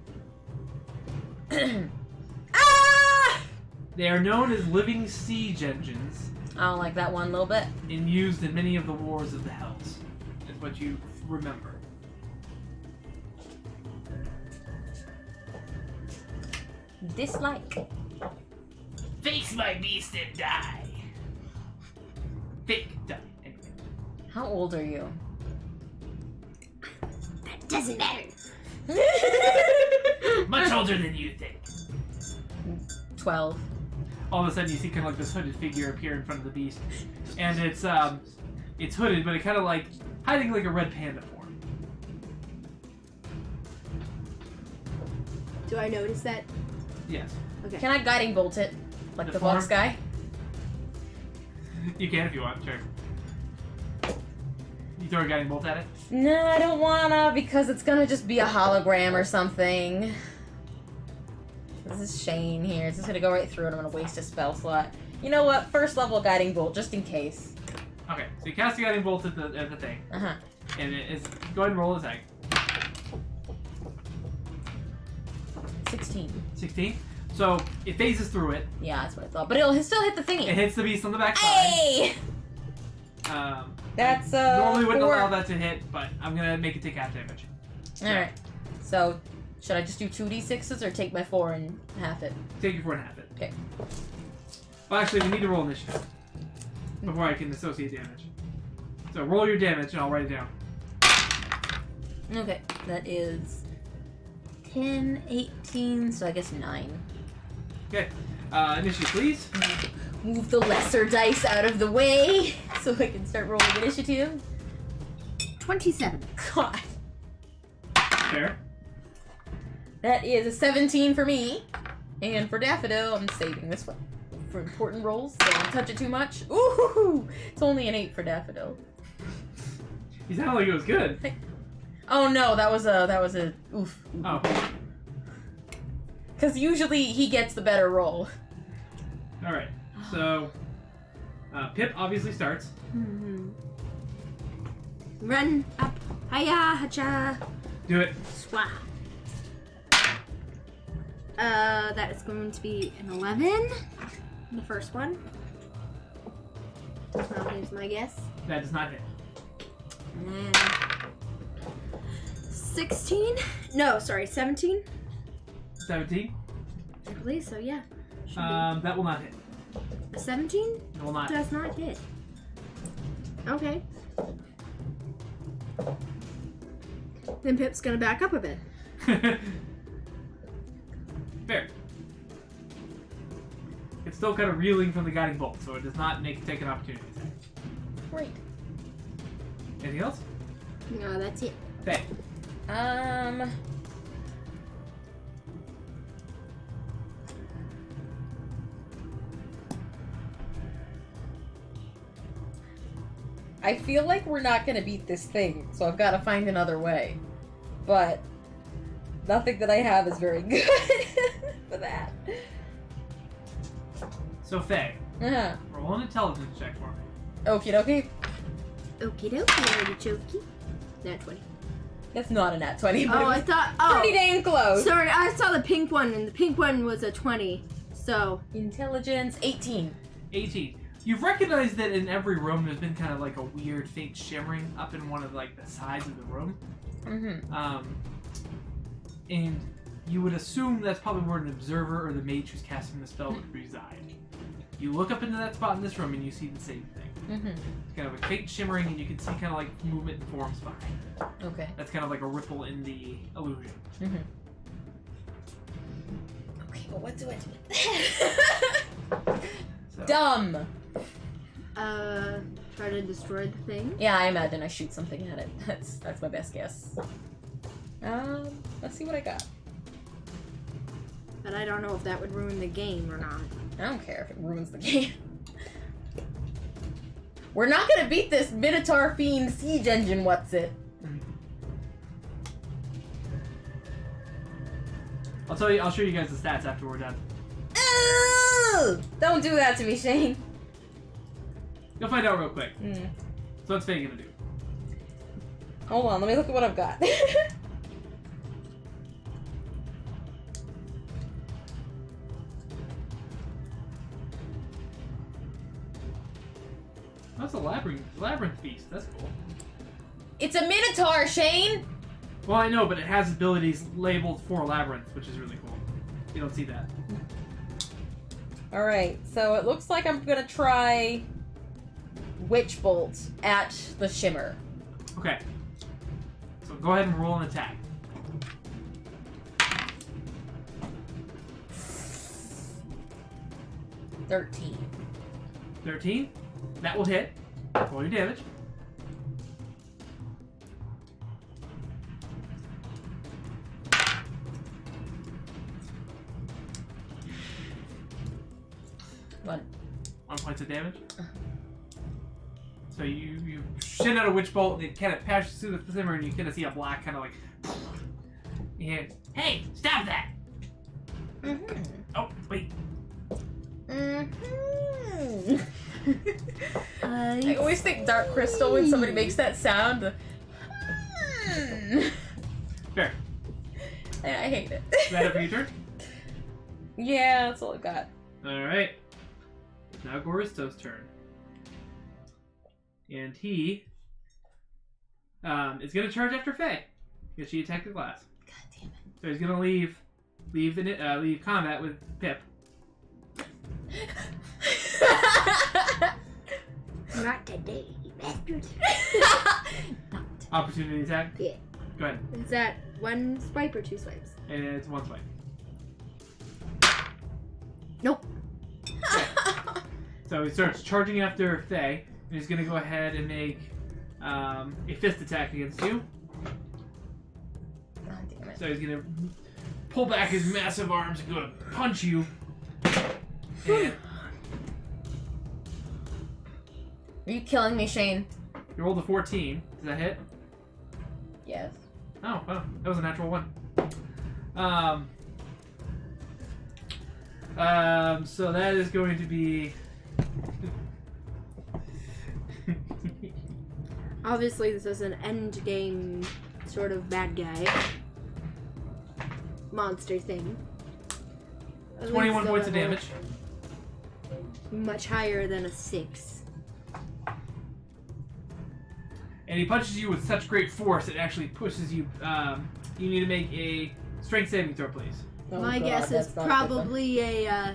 Ah! They are known as living siege engines I don't like that one a little bit. and used in many of the wars of the Hells. Is what you remember. Dislike. Face my beast and die. Fake die. Anyway. How old are you? That doesn't matter. Much older than you think. 12. All of a sudden, you see kind of like this hooded figure appear in front of the beast, and it's hooded, but it kind of like hiding like a red panda form. Do I notice that? Yes, Okay. Can I guiding bolt it? Like The the box form? guy? you can if you want. Sure. You throw a guiding bolt at it. No, I don't wanna because it's gonna just be a hologram or something. This is Shane here. It's just gonna go right through and I'm gonna waste a spell slot. You know what? First level guiding bolt, just in case. Okay, so you cast a guiding bolt at the thing, Uh-huh. and it is. Go ahead and roll a attack. 16. 16. So it phases through it. Yeah, that's what I thought. But it'll still hit the It thingy. hits the beast on the backside. Hey! That's Normally wouldn't 4. allow that to hit, but I'm gonna make it take half damage. Alright. So, should I just do 2d6s or take my 4 and half it? Take your 4 and half it. Okay. Well, actually, we need to roll initiative before I can associate damage. So roll your damage, and I'll write it down. Okay. That is 10, 18, so I guess 9. Okay. Initiative, please. Move the lesser dice out of the way so I can start rolling initiative. 27. God. Fair. That is a 17 for me. And for Daffodil, I'm saving this one for important rolls. Don't touch it too much. Ooh! It's only an 8 for Daffodil. You sounded like it was good. Oh no, that was a oof. Oh. Because usually he gets the better roll. All right. So, Pip obviously starts. Mm-hmm. Run up. Hiya, hacha. Do it. Swah. That is going to be an 11. The first one. Well, here's my guess. That does not hit. And then 16? No, sorry, 17. 17. I believe so, yeah. Should That will not hit. be. 17 It will not. does not hit. Okay. Then Pip's gonna back up a bit. Fair. It's still kind of reeling from the guiding bolt, so it does not take an opportunity attack. Great. Anything else? No, that's it. Faye. I feel like we're not gonna beat this thing, so I've got to find another way. But nothing that I have is very good for that. So Faye, Uh-huh. roll an intelligence check for me. Okie dokie. Okie dokie, artichoke. Nat 20. That's not a nat 20, but Oh, I it was thought. pretty dang close. Sorry, I saw the pink one, and the pink one was a 20. So. Intelligence 18. 18. You've recognized that in every room there's been kind of like a weird faint shimmering up in one of like the sides of the room. Mm-hmm. And you would assume that's probably where an observer or the mage who's casting the spell would reside. You look up into that spot in this room and you see the same thing. Mm-hmm. It's kind of a faint shimmering and you can see kind of like movement and forms behind it. Okay. That's kind of like a ripple in the illusion. Mm-hmm. Okay, but what do I do? So, Dumb! Try to destroy the thing. Yeah, I imagine I shoot something at it. That's my best guess. Let's see what I got. But I don't know if that would ruin the game or not. I don't care if it ruins the game. We're not gonna beat this Minotaur Fiend siege engine, what's it? I'll show you guys the stats after we're done. Ugh! Don't do that to me, Shane. You'll find out real quick. Mm. So what's Faye gonna do? Hold on, let me look at what I've got. That's a labyrinth beast. That's cool. It's a Minotaur, Shane! Well, I know, but it has abilities labeled for labyrinth, which is really cool. You don't see that. Alright, so it looks like I'm gonna try Witch Bolt at the Shimmer. Okay. So go ahead and roll an attack. $13. 13. That will hit. Roll your damage. One. 1 point of damage. So you shit out a witch bolt and it kind of passes through the shimmer and you kind of see a black kind of like. And hey, stop that! Mm-hmm. Oh wait. Mm-hmm. I always think Dark Crystal when somebody makes that sound. Fair. I hate it. Is that it for your turn? Yeah, that's all I got. All right. Now Goristo's turn, and he is gonna charge after Faye because she attacked the glass. God damn it. So he's gonna leave combat with Pip. Not today, bastard. Not. Opportunity attack. Yeah. Go ahead. Is that one swipe or two swipes? And it's one swipe. Nope. So he starts charging after Faye, and he's gonna go ahead and make a fist attack against you. God damn it. So he's gonna pull back his massive arms and go to punch you. And Are you killing me, Shane? you rolled a 14. Does that hit? Yes. Oh, wow. That was a natural one. So that is going to be... Obviously, this is an end game sort of bad guy monster thing. At 21 least points of level damage. Much higher than a 6. And he punches you with such great force, it actually pushes you... you need to make a strength saving throw, please. Oh, My God, guess is that's not a good one. probably a.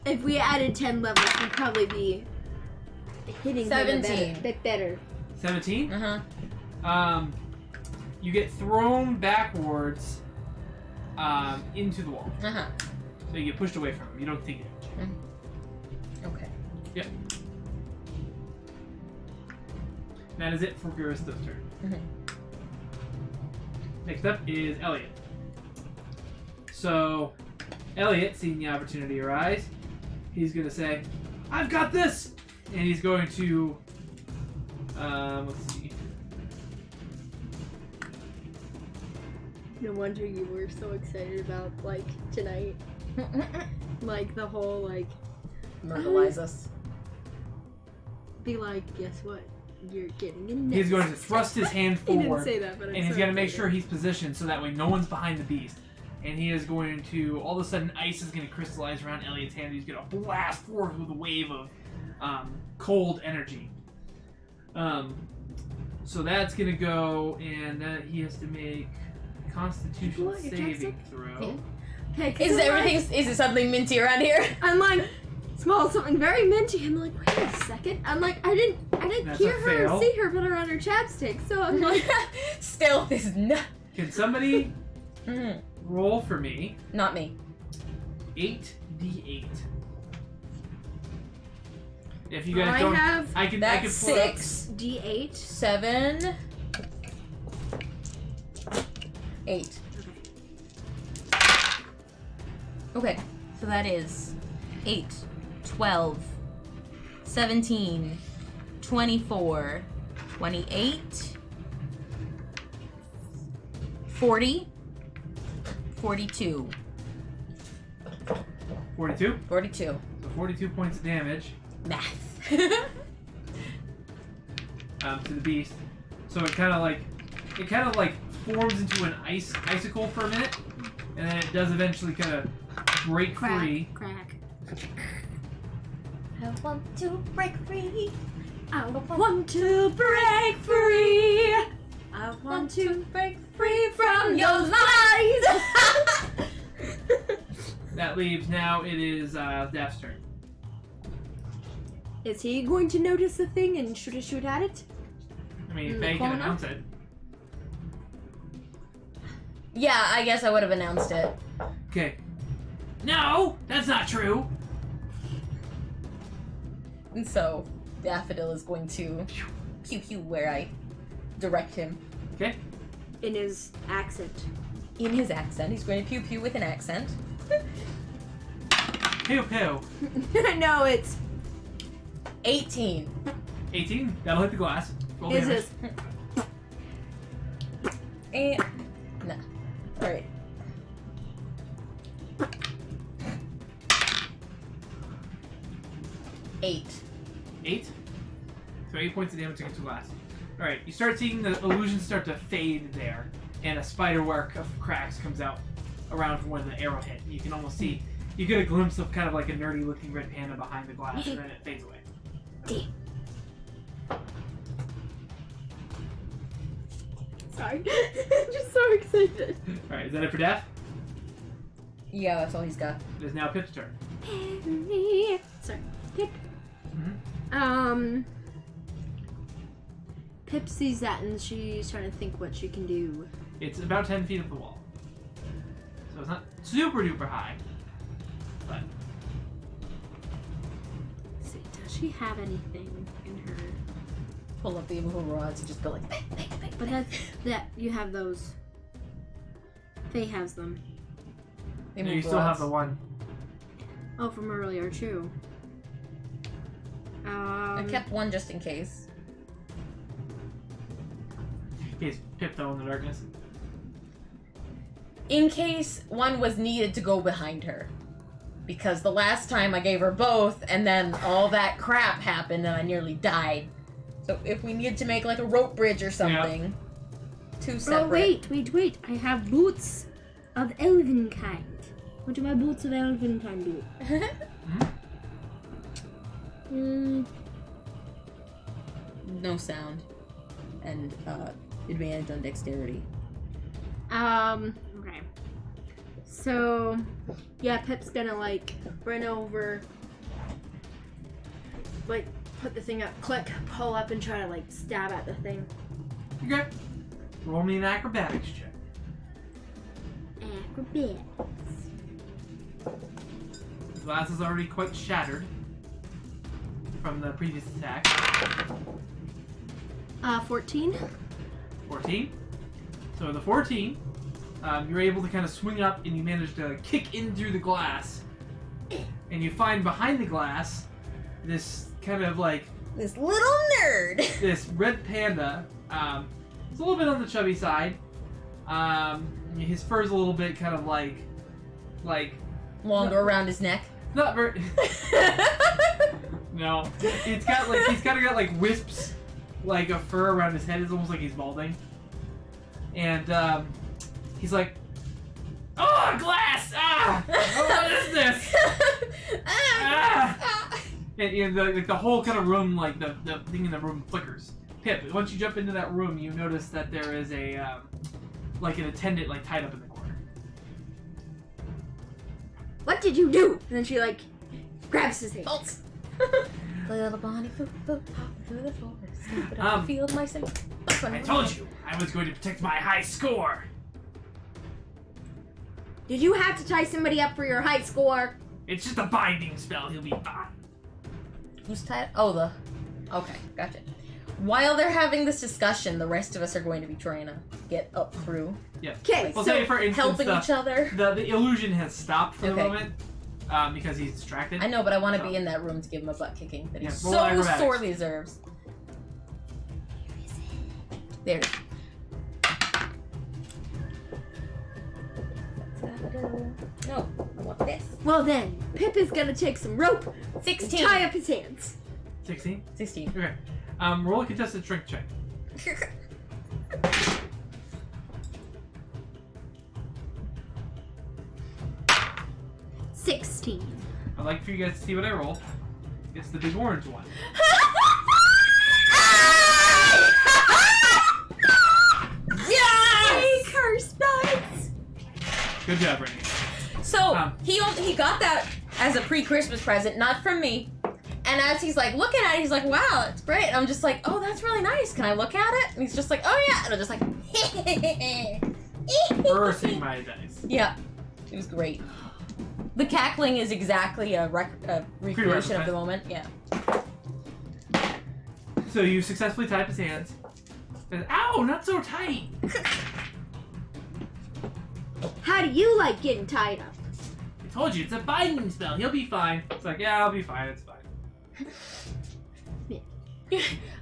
If we added 10 levels, we'd probably be hitting him a 17. bit better. 17? Uh-huh. You get thrown backwards into the wall. Uh-huh. So you get pushed away from him. You don't think it. Okay. Yep. That is it for Guristo's turn. Mhm. Next up is Elliot. So, Elliot, seeing the opportunity arise, he's going to say, I've got this! And he's going to, let's see. No wonder you were so excited about, like, tonight. Like, the whole, like, Myrtleize us. be like, guess what? You're getting a nest. He's going to thrust his hand He didn't forward, say that, but I'm and he's so going to make excited. sure he's positioned so that way no one's behind the beast. And he is going to, all of a sudden, ice is going to crystallize around Elliot's hand. He's going to blast forward with a wave of cold energy. So that's going to go, and he has to make a Constitution What, your saving chapstick? throw. Yeah. Okay, 'cause Is I'm like- everything? Is it something minty around here? I'm like, smell something very minty. I'm like, wait a second. I'm like, I didn't That's hear a her fail. or see her put her on her chapstick. So I'm like, Stealth is not. Can somebody Mhm. roll for me Not me. 8d8? If you guys I don't, have I can That's pull it up. 6d8. 7, 8. Okay, so that is 8, 12, 17, 24, 28, 40, 42. 42. 42. So 42 points of damage Math. to the beast. So it kind of like forms into an icicle for a minute, and then it does eventually kind of break free. Crack. I want to break free. I want to break free. I want to break free from your lies. That leaves now it is Daph's turn. Is he going to notice the thing and shoot at it? I mean, In they the can corner? announce it. Yeah, I guess I would have announced it. Okay. No, that's not true. And so, Daffodil is going to pew pew where I direct him. Okay. In his accent. In his accent. He's going to pew pew with an accent. Pew pew. No, it's 18. 18. That'll hit the glass. Roll is damage. his. And no. Alright. Eight. 8. So 8 points of damage to get to glass. Alright, you start seeing the illusions start to fade there, and a spiderwork of cracks comes out around from where the arrow hit. You can almost see, you get a glimpse of kind of like a nerdy looking red panda behind the glass, and then it fades away. Damn. Sorry. I'm just so excited. Alright, is that it for Daph? Yeah, that's all he's got. It is now Pip's turn. Sorry. Pip. Mhm. Pip sees that and she's trying to think what she can do. It's about 10 feet up the wall. So it's not super duper high. But Let's see, does she have anything in her? Pull up the immovable rods and just go like bang, bang, bang. But that you have those. Faye has them. The no, you immovable still have rods. the one. Oh, from earlier too. I kept one just in case. In case Pip fell in the darkness. In case one was needed to go behind her. Because the last time I gave her both, and then all that crap happened and I nearly died. So if we need to make like a rope bridge or something, two separate. Oh wait! I have boots of elven kind. What do my boots of elven kind do? No sound. And advantage on dexterity. Okay. So, yeah, Pip's gonna like run over, like put the thing up, click, pull up, and try to like stab at the thing. Okay. Roll me an acrobatics check. Acrobatics. The glass is already quite shattered from the previous attack. 14. 14. So the 14, you're able to kind of swing up and you manage to kick in through the glass. And you find behind the glass this kind of like This little nerd. this red panda. It's a little bit on the chubby side. His fur's a little bit kind of like Longer around his neck. not very. No, he's kind of got like wisps, like a fur around his head. It's almost like he's balding. And he's like, "Oh, glass! Ah! Oh, what is this?" Ah! And the whole kind of room, like the thing in the room flickers. Pip, once you jump into that room, you notice that there is a like an attendant like tied up in the corner. What did you do? And then she like grabs his hand. Bolts. Little Bonnie Foot hopping through the forest. Snooping up the field, mice and I told you I was going to protect my high score. Did you have to tie somebody up for your high score? It's just a binding spell. He'll be fine. Who's tied? Oh, okay, gotcha. While they're having this discussion, the rest of us are going to be trying to get up through. Yeah. Okay, Well, so say for instance, Helping each other. the illusion has stopped for the Okay. moment because he's distracted. I know, but I want to So- be in that room to give him a butt kicking that he Yeah, so roll acrobatics. sorely deserves. There it is. No, I want this. well then, Pip is gonna take some rope and 16. tie up his hands. 16. 16. Okay. Roll a contested strength check. 16. I'd like for you guys to see what I roll. It's the big orange one. Yes! Curse buds! Good job, Brittany. So he got that as a pre-Christmas present, not from me. And as he's like looking at it, he's like, "Wow, it's great." And I'm just like, "Oh, that's really nice. Can I look at it?" And he's just like, "Oh yeah." And I'm just like, Bursting my dice. yeah, it was great. The cackling is exactly a recreation of the moment. Yeah. So you successfully tie up his hands. And, ow, not so tight. How do you like getting tied up? I told you, it's a binding spell. He'll be fine. It's like, yeah, I'll be fine. It's fine.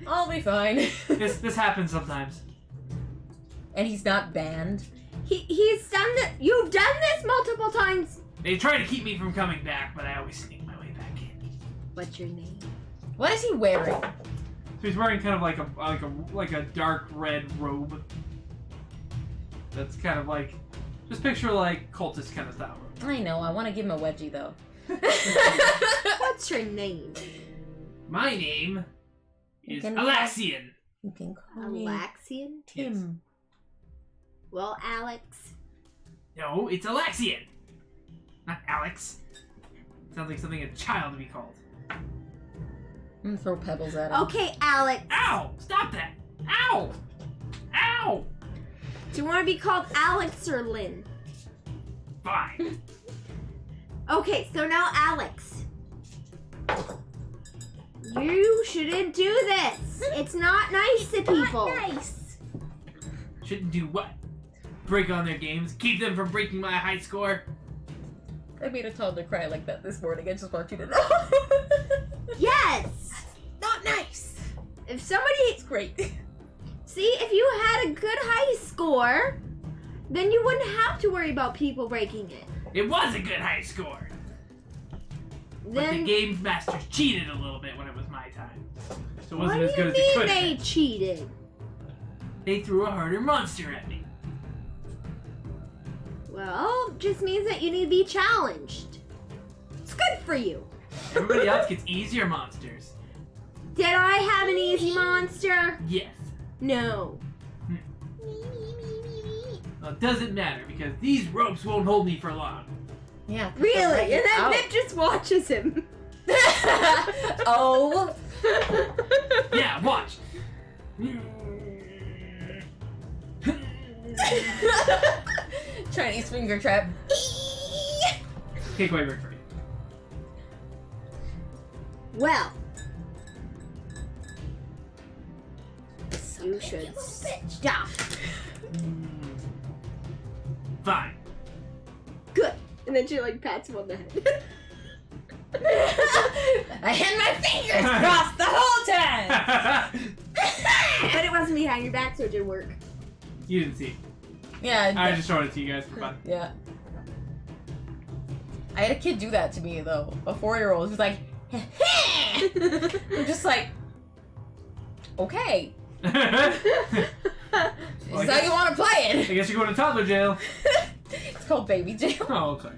I'll be fine. This happens sometimes. And he's not banned. He's done that. You've done this multiple times. They try to keep me from coming back, but I always sneak my way back in. What's your name? What is he wearing? So he's wearing kind of like a dark red robe. That's kind of like, just picture like cultist kind of style robe. I know. I want to give him a wedgie though. What's your name? My name is Can- Alexian. You can call me Alexian? Tim. Well, Alex. No, it's Alexian. Not Alex. Sounds like something a child would be called. I'm gonna throw pebbles at him. Okay, Alex. Ow! Stop that! Ow! Ow! Do you want to be called Alex or Lynn? Fine. Okay, so now Alex. You shouldn't do this. It's not nice to people. Nice. Shouldn't do what? Break on their games? Keep them from breaking my high score? I made a toddler cry like that this morning. I just want you to know. Yes. Not nice. If somebody, It's great. see, if you had a good high score, then you wouldn't have to worry about people breaking it. It was a good high score. But the Then game masters cheated a little bit when it was my time. So it what wasn't do as good you as it mean could they have been. cheated? They threw a harder monster at me. Well, just means that you need to be challenged. It's good for you. Everybody else gets easier monsters. Did I have an easy monster? Yes. No. Well, it doesn't matter because these ropes won't hold me for long. Yeah. Really? And then Out. Nick just watches him. Oh. Yeah, watch. Chinese finger trap. Take away Rick for you. Well, you should stop. Fine. Good. And then she like pats him on the head. I had my fingers crossed the whole time. But it wasn't behind your back, so it didn't work. You didn't see. Yeah. I just showed it to you guys for fun. Yeah. I had a kid do that to me though. A 4-year-old who's like, I'm just like, okay. Is Well, that how you want to play I it? guess you're going to toddler jail. It's called baby jail. Oh, okay.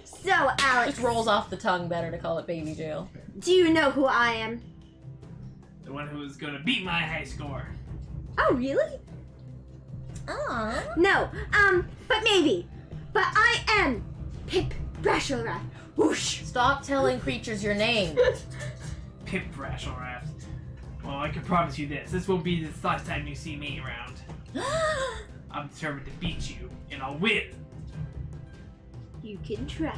So, Alex, Just rolls off the tongue better to call it baby jail. do you know who I am? The one who was going to beat my high score. Oh, really? Aww. No, but maybe. But I am Pip Brashelrath. Whoosh. Stop telling creatures your name. Pip Brashelraft. Well, I can promise you this. This won't be the last time you see me around. I'm determined to beat you, and I'll win. You can try.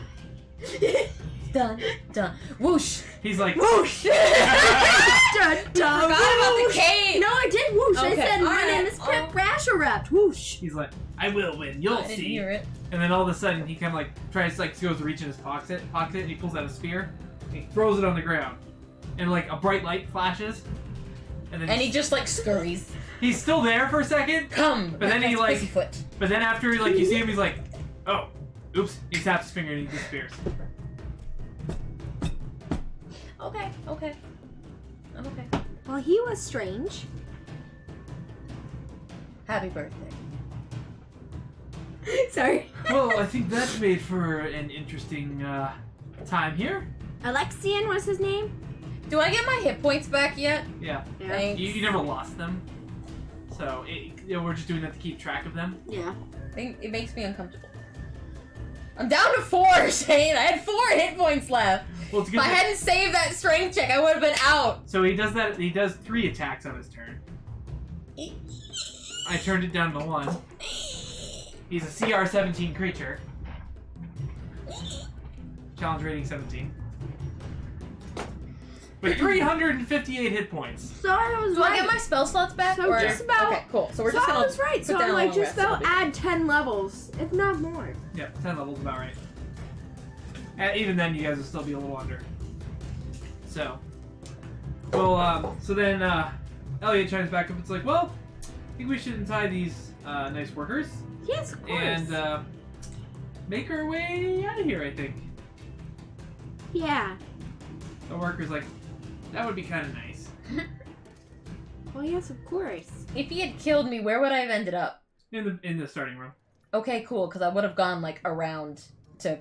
Dun, dun. Whoosh. He's like, Whoosh! Dun, dun, Forgot about the cave. No, I did whoosh. Okay, I said my alright. name is Pip Brashelrath. Whoosh. he's like, I will win. You'll I didn't see. hear it. And then all of a sudden, he kind of like tries like goes to reach in his pocket, and he pulls out a spear, and he throws it on the ground, and like a bright light flashes, and then And he just like scurries. he's still there for a second, Come. But then he, That's like- Pussyfoot. but then after like you see him, he's like, oh, oops, he taps his finger and he disappears. Okay, okay. I'm okay. Well, he was strange. Happy birthday. Sorry. Well, I think that's made for an interesting time here. Alexian was his name? Do I get my hit points back yet? Yeah, Thanks. you never lost them, so we're just doing that to keep track of them. Yeah. It makes me uncomfortable. I'm down to 4, Shane. I had 4 hit points left. Well, it's If good. I hadn't saved that strength check, I would have been out. So he does that. He does 3 attacks on his turn. I turned it down to 1. He's a CR 17 creature. Challenge rating 17. With 358 hit points. So I was Do right. I get my spell slots back? So or... just about- Okay, cool. So we're so just I gonna was right. put So down I'm a like, long just rest. about add 10 levels, if not more. Yep, 10 levels about right. And even then, you guys will still be a little under. So, well, so then Elliot chimes back up. It's like, well, I think we should untie these nice workers Yes, of course. and make our way out of here. I think Yeah. the worker's like, that would be kind of nice. Well, yes, of course. If he had killed me, where would I have ended up? In the starting room. Okay, cool, because I would have gone, like, around to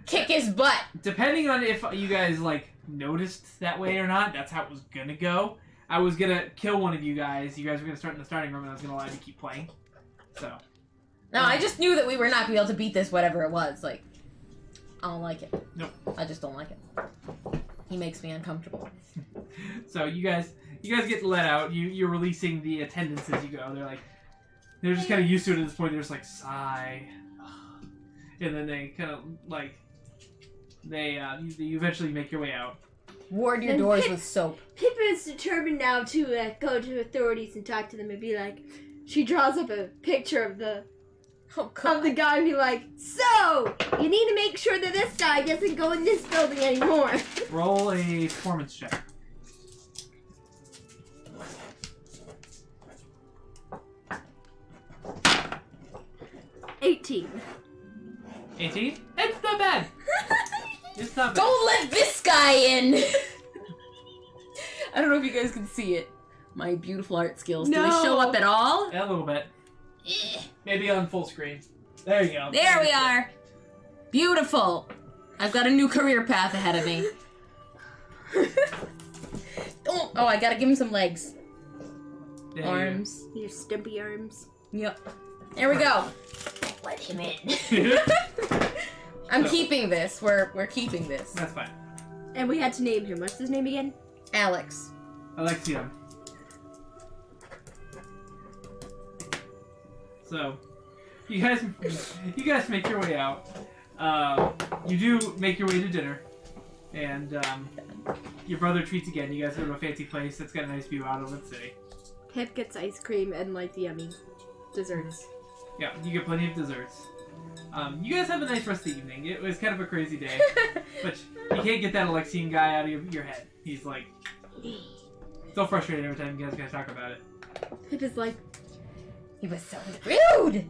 kick his butt. Depending on if you guys like noticed that way or not, that's how it was gonna go. I was gonna kill one of you guys. You guys were gonna start in the starting room, and I was gonna allow you to keep playing. So. No, I just knew that we were not going to be able to beat this, whatever it was. Like, I don't like it. Nope. I just don't like it. He makes me uncomfortable. So you guys get let out. You're releasing the attendants as you go. They're just kind of used to it at this point. They're just like sigh, and then they kind of like you eventually make your way out. Ward your Then doors Pip- with soap. Pip is determined now to go to authorities and talk to them and be like, she draws up a picture of the Oh, of the guy and be like, so you need to make sure that this guy doesn't go in this building anymore. Roll a performance check. 18. 18. It's not bad. It's not bad. Don't let this guy in! I don't know if you guys can see it. My beautiful art skills. Do they No. show up at all? Yeah, a little bit. Maybe on full screen. There you go. There we are. Beautiful. I've got a new career path ahead of me. Oh, I gotta give him some legs. There you go. Arms. Your stumpy arms. Yep. There we go. Let him in. I'm So- keeping this. We're keeping this. That's fine. And we had to name him. What's his name again? Alex. Alexion. So, you guys make your way out. You do make your way to dinner, and your brother treats again. You guys go to a fancy place that's got a nice view out of the city. Pip gets ice cream and like the yummy desserts. Yeah, you get plenty of desserts. You guys have a nice rest of the evening. It was kind of a crazy day, but you can't get that Alexian guy out of your head. He's like so frustrated every time you guys talk about it. Pip is like, He was so rude!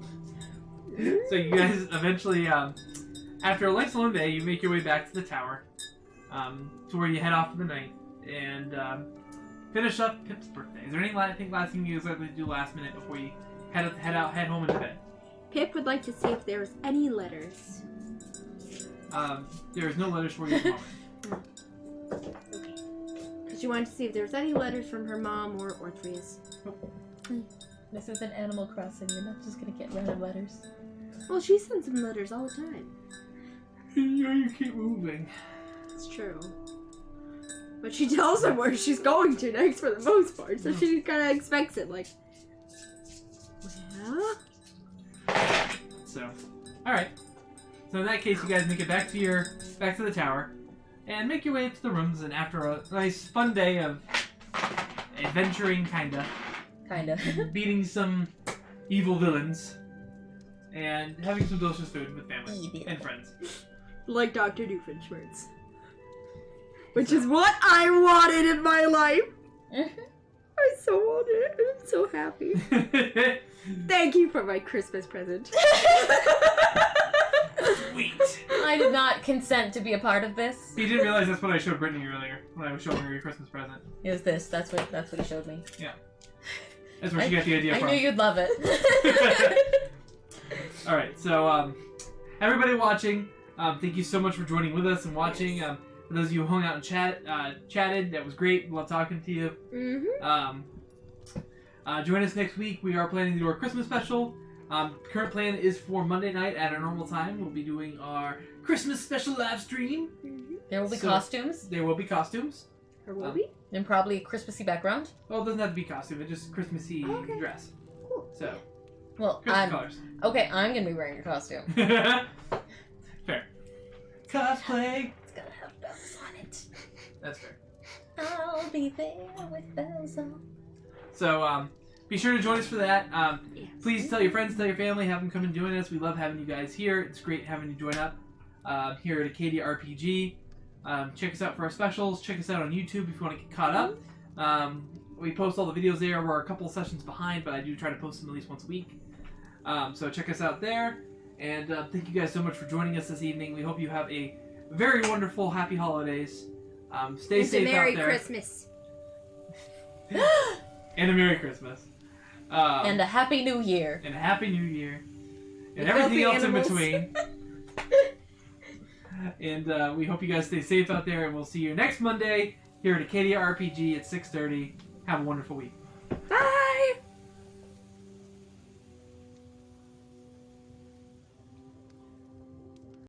So you guys eventually, after a nice long day, you make your way back to the tower, to where you head off for the night and finish up Pip's birthday. Is there anything last thing you guys like to do last minute before you head home into bed? Pip would like to see if there was any letters. There is no letters for you at the moment. Okay. Because she wanted to see if there was any letters from her mom or Orthreus. This is an Animal Crossing. You're not just gonna get random letters. Well, she sends him letters all the time. You keep moving. It's true. But she tells him where she's going to next for the most part, so she kind of expects it, like, yeah? So, alright. So in that case, you guys make it back to the tower, and make your way up to the rooms, and after a nice fun day of adventuring, kinda, beating some evil villains, and having some delicious food with family and friends. Like Dr. Doofenshmirtz. Which is what I wanted in my life. I so wanted it. I'm so happy. Thank you for my Christmas present. Sweet. I did not consent to be a part of this. You didn't realize that's what I showed Brittany earlier when I was showing her your Christmas present. Is this? That's what he showed me. Yeah. That's where she got the idea from. I knew you'd love it. Alright, so everybody watching, thank you so much for joining with us and watching. For those of you who hung out and chatted, that was great. Love talking to you. Join us next week. We are planning to do our Christmas special. Current plan is for Monday night at our normal time. We'll be doing our Christmas special live stream. There will be costumes. There will be costumes. Or will we? And probably a Christmassy background. Well, it doesn't have to be costume. It's just Christmassy dress. Cool. So, Well, Christmas colors. okay, I'm gonna be wearing a costume. Fair. Cosplay. It's gonna have bells on it. That's fair. I'll be there with bells on. So, be sure to join us for that. Please tell your friends, tell your family, have them come and join us. We love having you guys here. It's great having you join up here at Acadia RPG. Check us out for our specials. Check us out on YouTube if you want to get caught up. We post all the videos there. We're a couple sessions behind, but I do try to post them at least once a week. So check us out there. And thank you guys so much for joining us this evening. We hope you have a very wonderful, happy holidays. Stay safe out there. Merry Christmas. And a Merry Christmas. And a Happy New Year. And a Happy New Year. And With everything else healthy in animals. between. And we hope you guys stay safe out there. And we'll see you next Monday here at Acadia RPG at 6:30. Have a wonderful week.